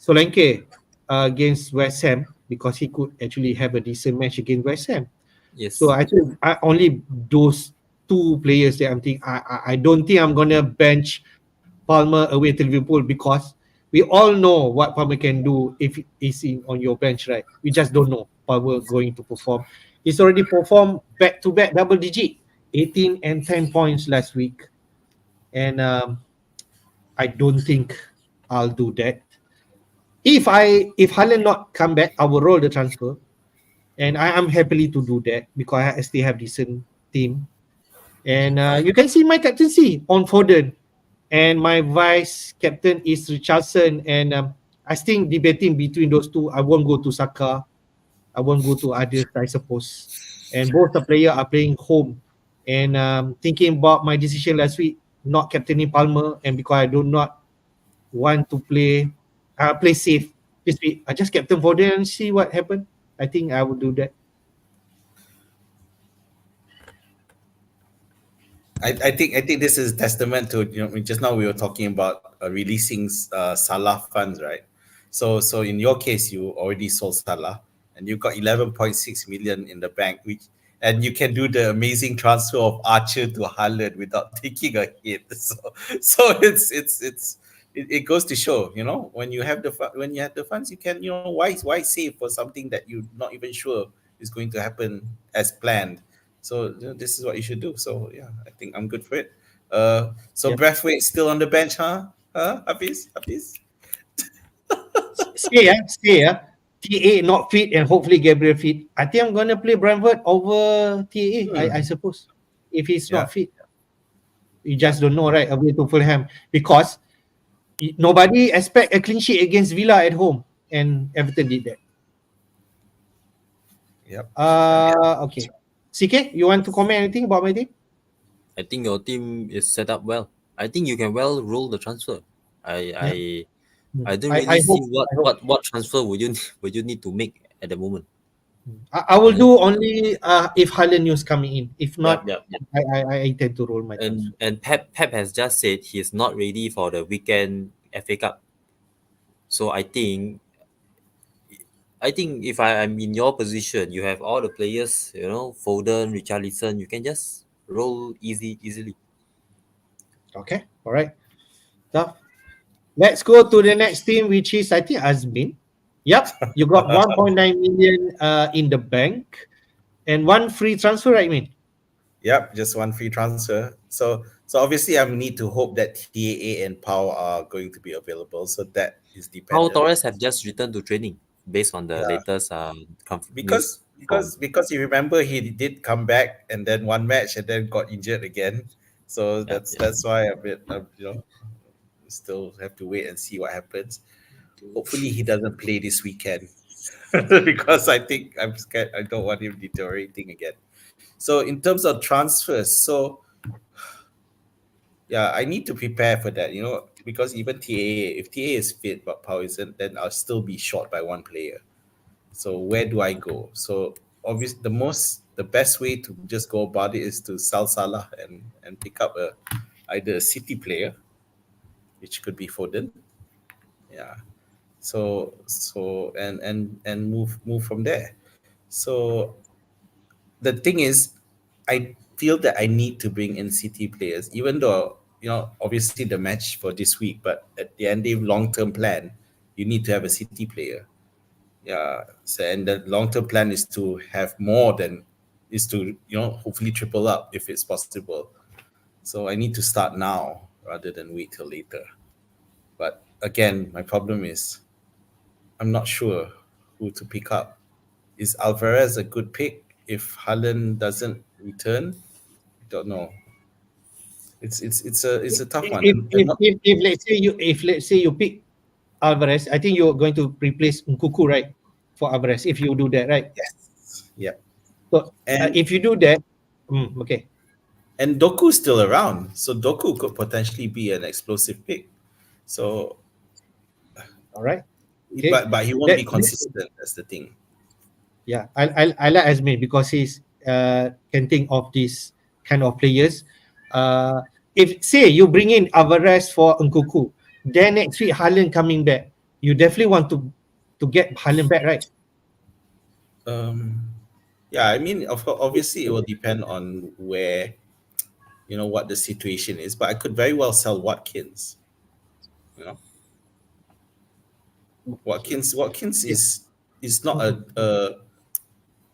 Solanke against West Ham because he could actually have a decent match against West Ham. Yes. So I think only those two players that I'm thinking. I don't think I'm gonna bench Palmer away to Liverpool because we all know what Palmer can do if he's on your bench, right? We just don't know Palmer going to perform. He's already performed back-to-back double digit, 18 and 10 points last week, and I don't think I'll do that. If Haaland not come back, I will roll the transfer. And I am happily to do that because I still have decent team. And you can see my captaincy on Foden. And my vice captain is Richardson. And I think debating between those two, I won't go to Saka. I won't go to others, I suppose. And both the players are playing home. And thinking about my decision last week, not captaining Palmer, and because I do not want to play safe this week, I just captain Foden and see what happened. I think I would do that. I think this is testament to, just now we were talking about releasing Salah funds, right? So in your case, you already sold Salah and you got 11.6 million in the bank, and you can do the amazing transfer of Archer to Haaland without taking a hit. So it goes to show, when you have the funds, you can, why save for something that you're not even sure is going to happen as planned. So this is what you should do. So yeah, I think I'm good for it. So Yeah. Braithwaite still on the bench, huh? Hafiz? Stay. TA not fit and hopefully Gabriel fit. I think I'm gonna play Brentford over TAA. I suppose if he's not fit, you just don't know, right? Away to Fulham because nobody expect a clean sheet against Villa at home, and Everton did that. Yep. Okay. CK, you want to comment anything about my team? I think your team is set up well. I think you can well roll the transfer. I don't I really see hope. what transfer would you need to make at the moment. I will do only if Haaland news coming in. If not, Yep. I tend to roll my transfer. And Pep has just said he is not ready for the weekend FA Cup. So I think if I'm in your position, you have all the players, Foden, Richarlison, you can just roll easily. Okay, all right. So let's go to the next team, which is I think Azmin. Yep, you got 1.9 million in the bank and one free transfer, right, Min? Yep, just one free transfer. So obviously I need to hope that TAA and Pau are going to be available. So that is Pau dependent. Torres have just returned to training based on the latest Because you remember he did come back and then one match and then got injured again. So that's why a bit still have to wait and see what happens. Hopefully he doesn't play this weekend because I think I'm scared. I don't want him deteriorating again. So in terms of transfers, I need to prepare for that, because even TAA, if TAA is fit but Pau isn't, then I'll still be short by one player. So where do I go? So obviously the best way to just go about it is to sell Salah and pick up either a City player, which could be Foden. Yeah. So and move from there. So the thing is, feel that I need to bring in City players, even though, obviously the match for this week, but at the end of long-term plan, you need to have a City player. Yeah. So, and the long-term plan is to have is to, hopefully triple up if it's possible. So I need to start now rather than wait till later. But again, my problem is I'm not sure who to pick up. Is Alvarez a good pick if Haaland doesn't return? I don't know. It's a tough one. If let's say you pick Alvarez, I think you're going to replace Nkuku, right? For Alvarez, if you do that, right? Yes. Yeah. So And if you do that, okay, and Doku's still around, so Doku could potentially be an explosive pick. So, all right. Okay. but he won't be consistent. That's the thing. Yeah, I like Azmin because he's can think of these kind of players. If say you bring in Alvarez for Nkuku, then next week Haaland coming back, you definitely want to get Haaland back, right? Yeah, I mean, obviously it will depend on where, what the situation is. But I could very well sell Watkins. Watkins is not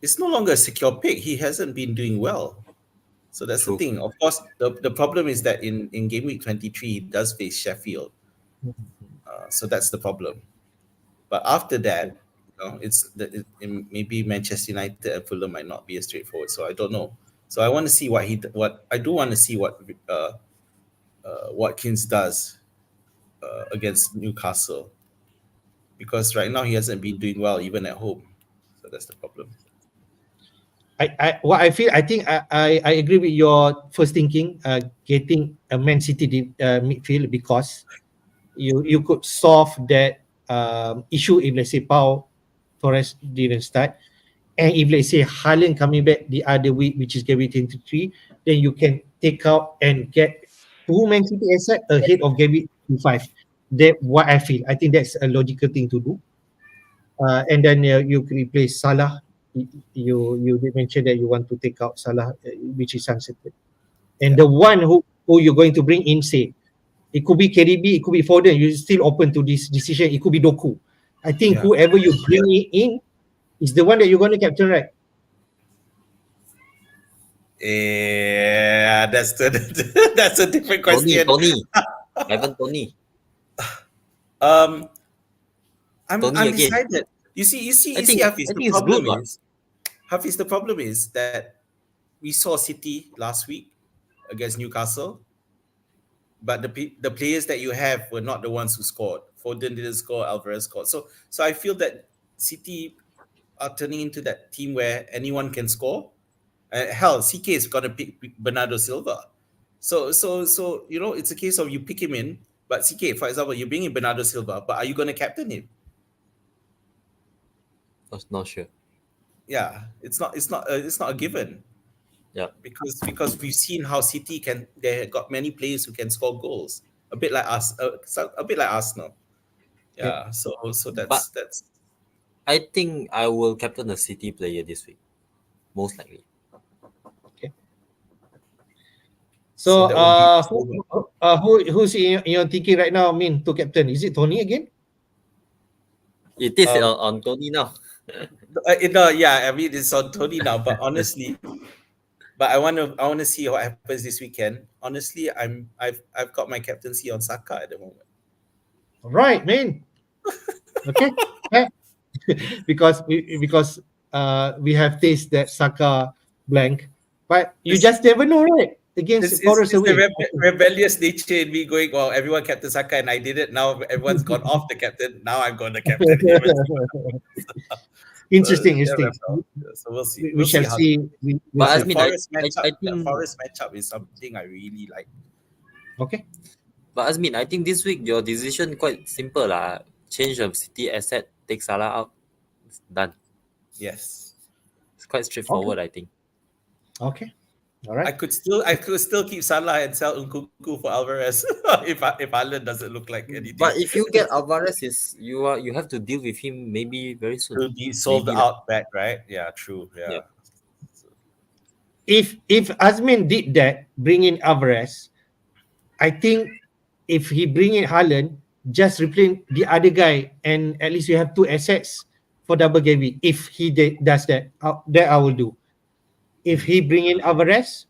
it's no longer a secure pick. He hasn't been doing well. So that's True. the thing. Of course, the problem is that in game week 23, he does face Sheffield. So that's the problem. But after that, maybe Manchester United and Fulham might not be as straightforward. So I don't know. So I want to see what I do want to see what Watkins does against Newcastle, because right now he hasn't been doing well even at home. So that's the problem. What I feel, I think I agree with your first thinking, getting a Man City midfield, because you could solve that issue if let's say Pau Torres didn't start, and if let's say Haaland coming back the other week, which is Gameweek 23, then you can take out and get two Man City asset ahead of Gameweek 25. That what I feel. I think that's a logical thing to do. And then you could replace Salah. You did mention that you want to take out Salah, which is uncertain. And the one who you're going to bring in, say, it could be KDB, it could be Foden. You're still open to this decision. It could be Doku. I think whoever you bring in is the one that you're going to captain, right? Yeah, that's a different question. Tony. Ivan Tony. I'm Tony again. undecided. You see, Hafiz, the problem is that we saw City last week against Newcastle, but the players that you have were not the ones who scored. Foden didn't score, Alvarez scored. So I feel that City are turning into that team where anyone can score. Hell, CK is gonna pick Bernardo Silva. So it's a case of you pick him in, but CK, for example, you bring in Bernardo Silva, but are you gonna captain him? Not sure. Yeah, it's not a given. Yeah. Because we've seen how City they got many players who can score goals. A bit like us, a bit like Arsenal. Yeah. So that's. I think I will captain a City player this week, most likely. Okay. So who's in your thinking right now? I mean, to captain, is it Tony again? It is on Tony now. Yeah, I mean it's on Tony now, but honestly, I want to see what happens this weekend. Honestly, I've got my captaincy on Saka at the moment. All right, man. Okay. because we have tasted that Saka blank, but you just never know, right? Against Forest away. The rebellious nature in me going, well, everyone captain Saka and I did it. Now everyone's gone off the captain. Now I'm going to captain him. Interesting. So we'll see. We shall see. But I mean, I the think Forest matchup is something I really like. Okay. But Azmin, I think this week your decision quite simple lah. Change of City asset, take Salah out, it's done. Yes, it's quite straightforward. I think. Okay. All right. I could still keep Salah and sell Nkuku for Alvarez if Haaland doesn't look like anything. But if you get Alvarez, you have to deal with him maybe very soon. To be sold maybe out back, right? Yeah, true. Yeah. if Azmin did that, bring in Alvarez, I think if he bring in Haaland, just replace the other guy, and at least you have two assets for double game week. If he does that, that I will do. If he bring in Alvarez,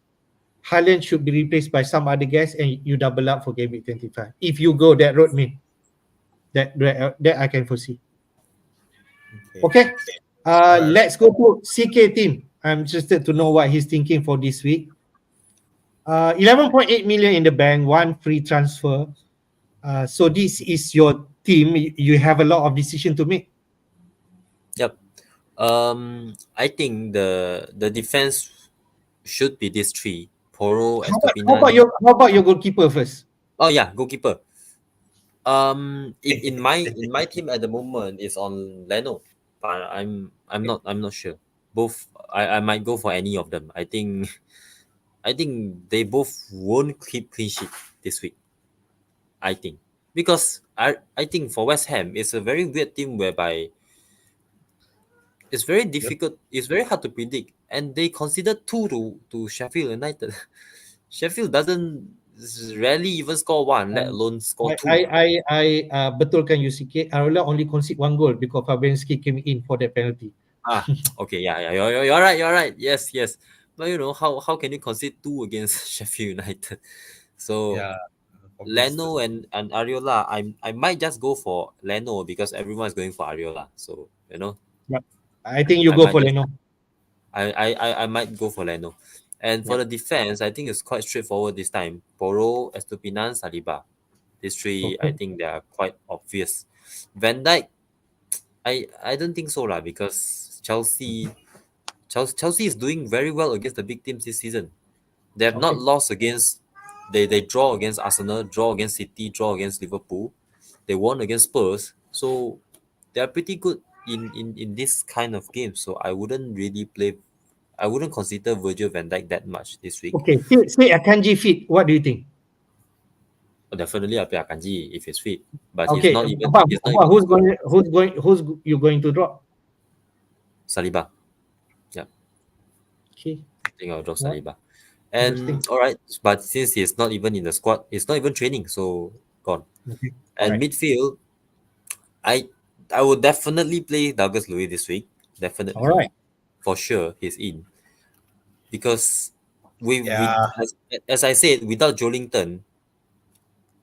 Haaland should be replaced by some other guys, and you double up for game week 25. If you go that road, me, that I can foresee. Okay. Let's go to CK team. I'm interested to know what he's thinking for this week. 11.8 million in the bank, one free transfer. So this is your team. You have a lot of decision to make. Yep. I think the defense should be these three: Poro, How about Estupinan. how about your goalkeeper first? Oh yeah, goalkeeper. In my team at the moment is on Leno, but I'm not sure. Both I might go for any of them. I think they both won't keep clean sheet this week. I think because I think for West Ham it's a very weird team whereby it's very difficult. It's very hard to predict, and they consider two to Sheffield United. Sheffield doesn't rarely even score one, let alone score two. I betulkan you sikit. Arola only concede one goal because Fabianski came in for that penalty. Okay, yeah, you're right, you're right. Yes. But you know how can you concede two against Sheffield United? So Leno and Ariola, I might just go for Leno because everyone's going for Ariola. So you know, I think you I go might for just- Leno. I might go for Leno. And for the defense, I think it's quite straightforward this time. Poro, Estupinan, Saliba. These three, I think they are quite obvious. Van Dijk, I don't think so lah because Chelsea is doing very well against the big teams this season. They have not lost against. They draw against Arsenal, draw against City, draw against Liverpool. They won against Spurs, so they are pretty good in this kind of game. So I wouldn't really play. I wouldn't consider Virgil van Dijk that much this week. Okay, say Akanji fit. What do you think? Definitely I'll play Akanji if he's fit, but Okay, he's not even. but He's not even who's you going to drop? Saliba. Yeah, Okay. I think I'll drop What? Saliba. And Interesting. all right, but since he's not even in the squad, he's not even training, so gone. Okay. And Alright. midfield, I would definitely play Douglas Luiz this week. Definitely. Alright. For sure, he's in. Because as I said, without Jolinton,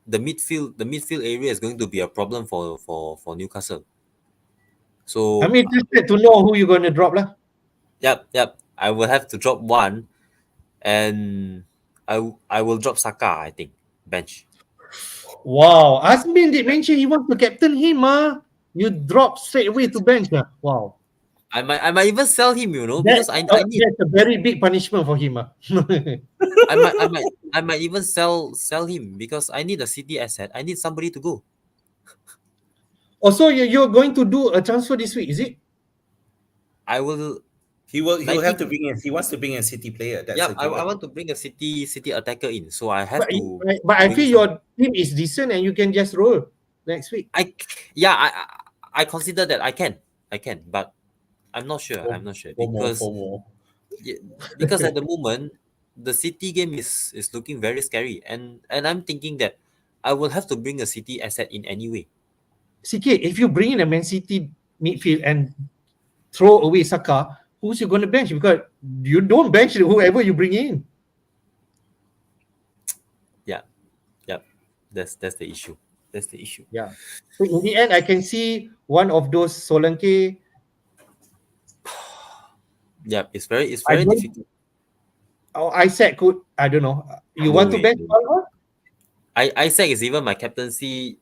the midfield area is going to be a problem for Newcastle. So I'm interested to know who you're going to drop lah. yep. I will have to drop one, and I will drop Saka. I think bench. Wow, Azmin did mention he wants to captain him. You drop straight away to bench. Wow. I might even sell him. You know, because I need. That's a very big punishment for him. I might even sell him because I need a City asset. I need somebody to go. Also, you're going to do a transfer this week, is it? I will. He'll Like have to bring in. He wants to bring a City player. That's Yeah, a I given. want to bring a City attacker in, so I have to. But I bring feel some- your team is decent and you can just roll next week. I consider that I can, but I'm not sure. FOMO. Because at the moment the City game is looking very scary, and I'm thinking that I will have to bring a City asset in anyway. CK, if you bring in a Man City midfield and throw away Saka, who's you going to bench? Because you don't bench whoever you bring in. Yeah, that's the issue. Yeah. So in the end, I can see one of those Solanke. Yeah, it's very don't- difficult. Or Isaac could, I don't know. You No want to way, bench no way. Palmer? Isaac is even my captaincy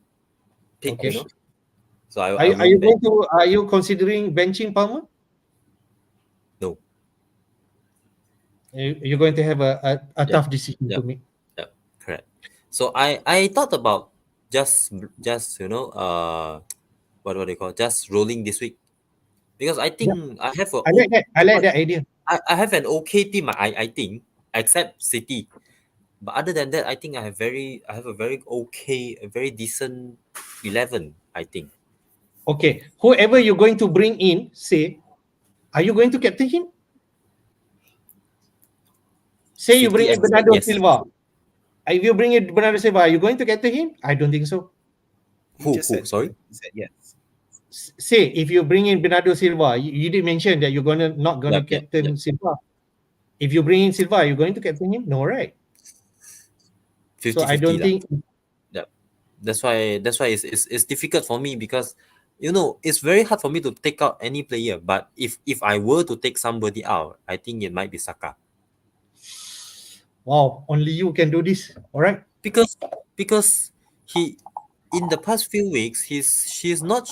pick, Okay. you know. So I Are won't bench. are you considering benching Palmer? No. You're going to have a tough decision to make. Yeah, correct. So I thought about just you know what do they call, just rolling this week, because I think I have a I like that idea. I have an okay team. I think except City, but other than that, I think I have a very okay, a very decent 11. I think. Okay, whoever you're going to bring in, say, are you going to captain him? Say you 50 bring in and Bernardo yes. Silva. If you bring in Bernardo Silva, are you going to captain him? I don't think so. He just said, Sorry? He said yes. Say if you bring in Bernardo Silva, you did mention that you're not gonna Yep, yep, captain yep. Silva. If you bring in Silva, you're going to captain him? No, right? 50-50 So I don't lah. think. Yep. That's why it's difficult for me because it's very hard for me to take out any player. But if I were to take somebody out, I think it might be Saka. Wow, only you can do this. All right. Because he in the past few weeks she's not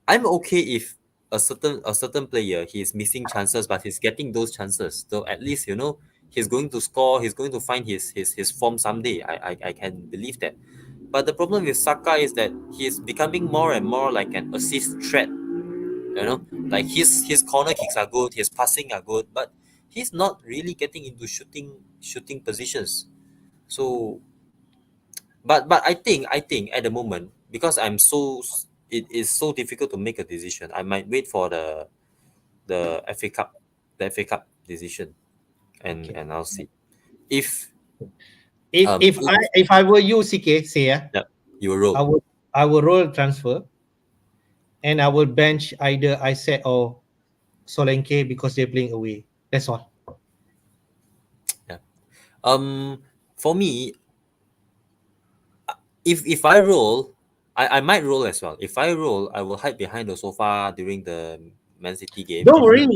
I'm okay if a certain player he's missing chances but he's getting those chances, so at least he's going to score, he's going to find his form someday. I can believe that. But the problem with Saka is that he's becoming more and more like an assist threat. Like his corner kicks are good, his passing are good, but he's not really getting into shooting positions. So but I think at the moment, because it is so difficult to make a decision, I might wait for the FA Cup decision, and Okay. and I'll see if If um if I if I were you, CK, say yeah, you will I roll. would roll transfer, and I will bench either Isaac or Solanke because they're playing away. That's all. Yeah. For me, if I roll, I might roll as well. If I roll, I will hide behind the sofa during the Man City game. Don't worry.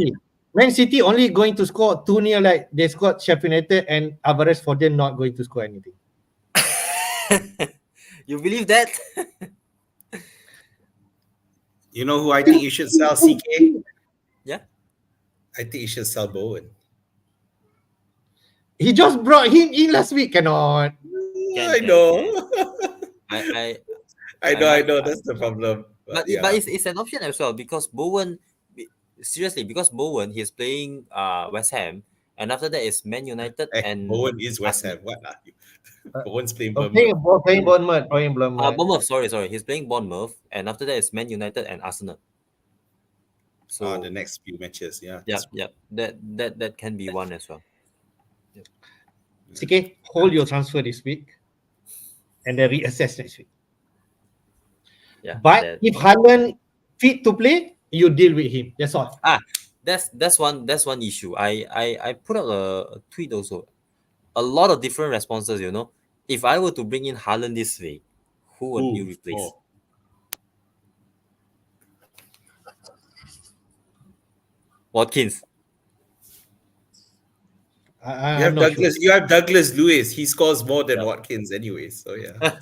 Man City only going to score 2-0 like they scored Sheffield United, and Alvarez for them not going to score anything. You believe that? You know who I think you should sell, CK? Yeah. I think you should sell Bowen. He just brought him in last week. Cannot. I know. I I know. That's the problem. but yeah. it's an option as well because Bowen, seriously, because Bowen he's playing West Ham, and after that is Man United and Bowen is West Ham. Arsenal. What are you? Bowen's playing Okay, Bournemouth. playing Bournemouth. Playing Bournemouth. Bournemouth, sorry, he's playing Bournemouth, and after that is Man United and Arsenal. So The next few matches, yeah. yeah, that can be one as well. CK, hold your transfer this week, and then reassess next week. Yeah, But if Haaland fit to play, you deal with him. That's all. that's one issue. I put out a tweet also. A lot of different responses. If I were to bring in Haaland this week, who would you replace? Oh. Watkins. You have Douglas Lewis. He scores more than Watkins anyway. So yeah.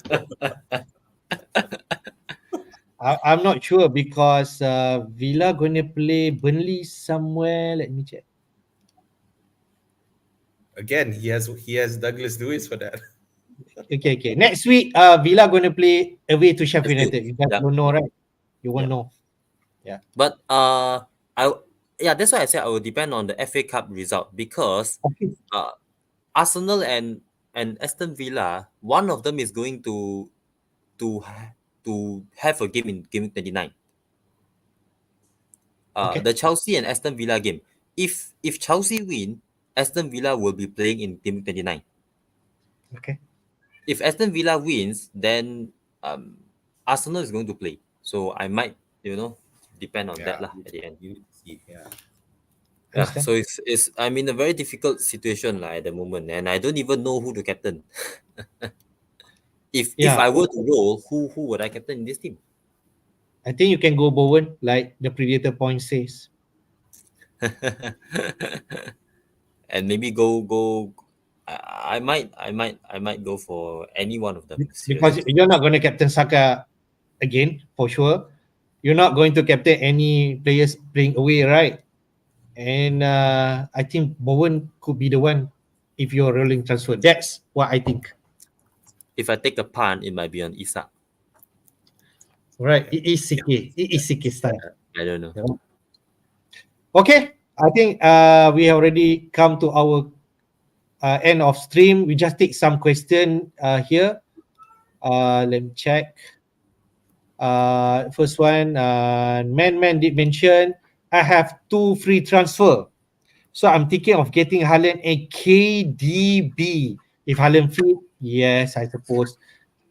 I'm not sure because Villa going to play Burnley somewhere. Let me check. Again, he has Douglas Lewis for that. Okay. Next week, Villa going to play away to Sheffield United. You guys don't know, right? You won't know. Yeah. But that's why I said I will depend on the FA Cup result because Arsenal and Aston Villa, one of them is going to have a game in Game 29. The Chelsea and Aston Villa game. If Chelsea win, Aston Villa will be playing in Game 29. Okay. If Aston Villa wins, then Arsenal is going to play. So I might, depend on that at the end. So it's I'm in a very difficult situation at the moment, and I don't even know who to captain. If I were to roll, who would I captain in this team? I think you can go Bowen, like the Predator point says. And maybe go. I might go for any one of them. Because you're not going to captain Saka again for sure. You're not going to captain any players playing away, right? And I think Bowen could be the one if you're rolling transfer. That's what I think. If I take a punt, it might be on Isak. Right. It is CK. It is CK style. I don't know. Okay. I think we have already come to our end of stream. We just take some question here. Let me check. First one, Man did mention I have 2 free transfer. So I'm thinking of getting Haaland and KDB. If Haaland fit, yes, I suppose.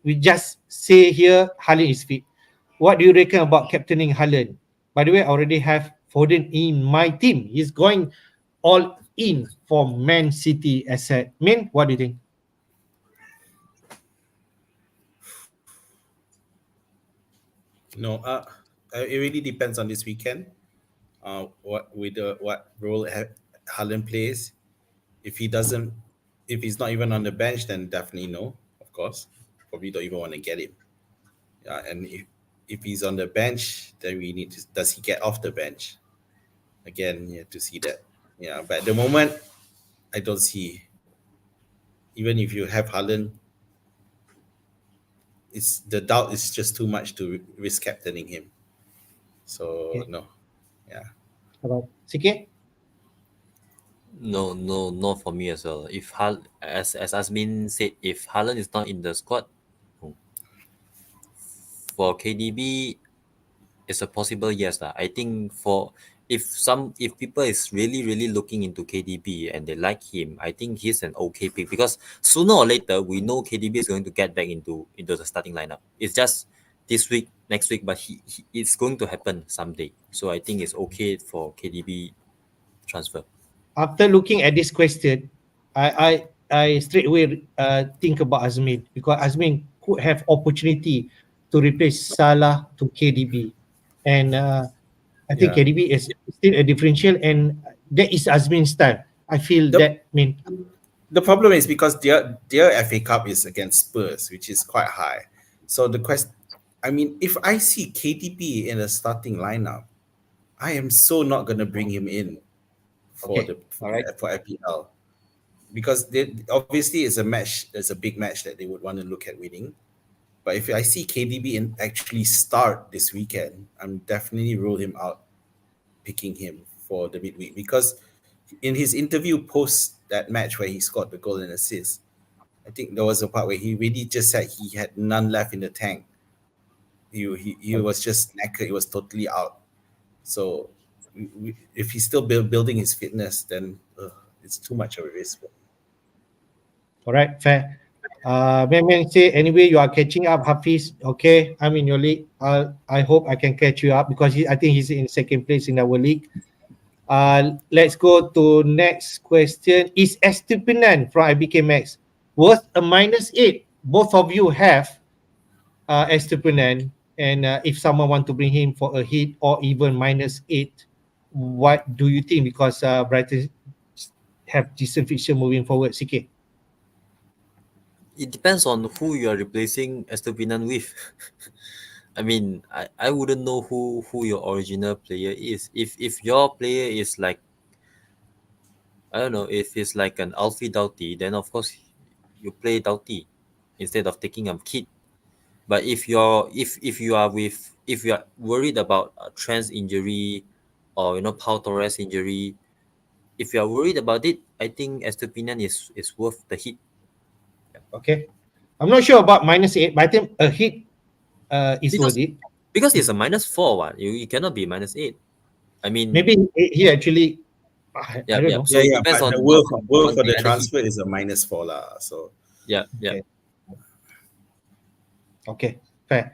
We just say here Haaland is fit. What do you reckon about captaining Haaland? By the way, I already have Foden in my team. He's going all in for Man City asset. Min, what do you think? No, it really depends on this weekend. What role Haaland plays. If he doesn't, if he's not even on the bench, then definitely no. Of course, probably don't even want to get him. Yeah, and if he's on the bench, then we need to. Does he get off the bench? Again, you have to see that. Yeah, but at the moment, I don't see. Even if you have Haaland, it's the doubt is just too much to risk captaining him. So Okay. no, yeah. About Sikit? No, not for me as well. If as Azmin said, if Haaland is not in the squad, for KDB, it's a possible yes lah. I think for if people is really looking into KDB and they like him, I think he's an okay pick because sooner or later we know KDB is going to get back into the starting lineup. It's just this week, next week, but he it's going to happen someday. So I think it's okay for KDB transfer. After looking at this question, I straight away think about Azmin because Azmin could have opportunity to replace Salah to KDB, and I think Yeah. KDB is still a differential, and that is Azmin's style. I feel The that. I mean, the problem is because their FA Cup is against Spurs, which is quite high. So the question, I mean, if I see KDB in the starting lineup, I am so not gonna bring him in for okay, the all right, for FPL because they, obviously it's a match. It's a big match that they would want to look at winning. But if I see KDB in actually start this weekend, I'm definitely rule him out, picking him for the midweek because in his interview post that match where he scored the goal and assist, I think there was a part where he really just said he had none left in the tank. He was just knackered. He was totally out. So if he's still building his fitness, then it's too much of a risk. all right, fair. Man say anyway you are catching up, Hafiz. Okay, I'm in your league. I hope I can catch you up because I think he's in second place in our league. Let's go to next question. Is Estupinan from IBK Max worth a -8? Both of you have Estupinan, and if someone want to bring him for a hit or even -8, what do you think? Because Brighton have decent fixture moving forward. CK. It depends on who you are replacing Estupinan with. I mean, I wouldn't know who your original player is. If your player is like, I don't know, if it's like an Alfie Doughty, then of course you play Doughty instead of taking a kid. But if you are with if you are worried about a Trent's injury or Pau Torres injury, if you are worried about it, I think Estupinan is worth the hit. Okay, I'm not sure about -8, but I think a hit is worth because it. because it's a -4 one. You cannot be -8. I mean, Maybe he actually, I don't yeah. know. So Yeah, it yeah. depends But the worth on for the the other hit. transfer is a -4 lah. So Yeah. Okay, okay, fair.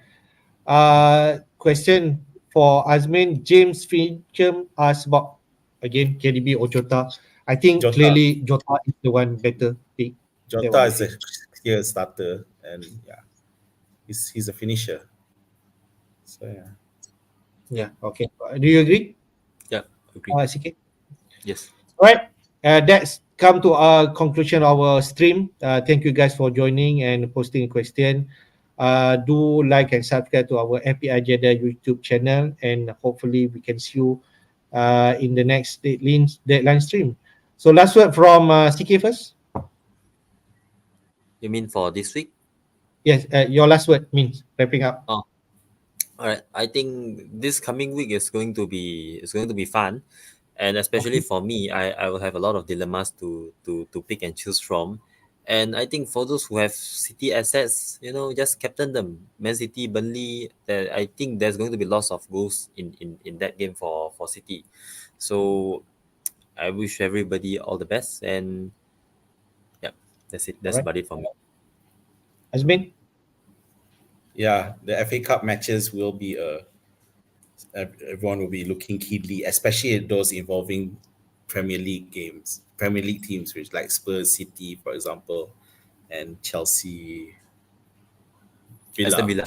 Question for Azmin. James Fincham asked about again KDB or Jota. I think Jota, clearly Jota is the one better pick. That's Jota what I is a feel. clear starter, and yeah, he's a finisher. So yeah. Yeah. Okay. Do you agree, Yeah, agree. CK? Yes. All right. That's come to our conclusion of our stream. Thank you guys for joining and posting a question. Do like and subscribe to our FPL Jedi YouTube channel, and hopefully we can see you in the next deadline stream. So last word from CK first. You mean for this week? Yes, your last word means wrapping up. Oh, all right. I think this coming week is going to be fun, and especially Okay. for me, I will have a lot of dilemmas to pick and choose from. And I think for those who have City assets, just captain them. Man City, Burnley. I think there's going to be lots of goals in that game for City. So I wish everybody all the best, and yeah, that's it. That's Alright. about it for me. Azmin? Yeah, the FA Cup matches will be everyone will be looking keenly, especially at those involving Premier League games, Premier League teams, which like Spurs, City, for example, and Chelsea, Aston Villa. Villa.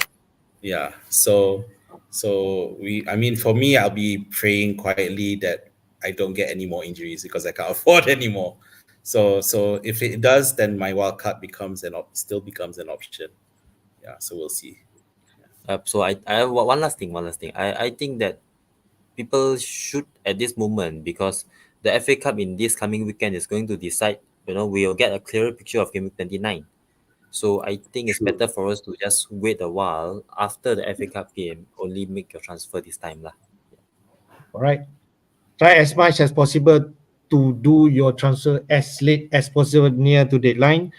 Yeah. So I mean, for me, I'll be praying quietly that I don't get any more injuries because I can't afford anymore. So if it does, then my wild card becomes still becomes an option. Yeah. So we'll see. So I have one last thing. I think that people should at this moment, because the FA Cup in this coming weekend is going to decide. We'll get a clearer picture of Game Week 29. So I think it's True. better for us to just wait a while after the FA Cup game. Only make your transfer this time lah. Alright. Try as much as possible to do your transfer as late as possible near to deadline.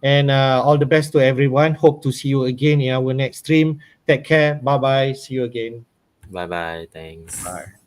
And all the best to everyone. Hope to see you again in our next stream. Take care. Bye bye. See you again. Bye bye. Thanks. Bye.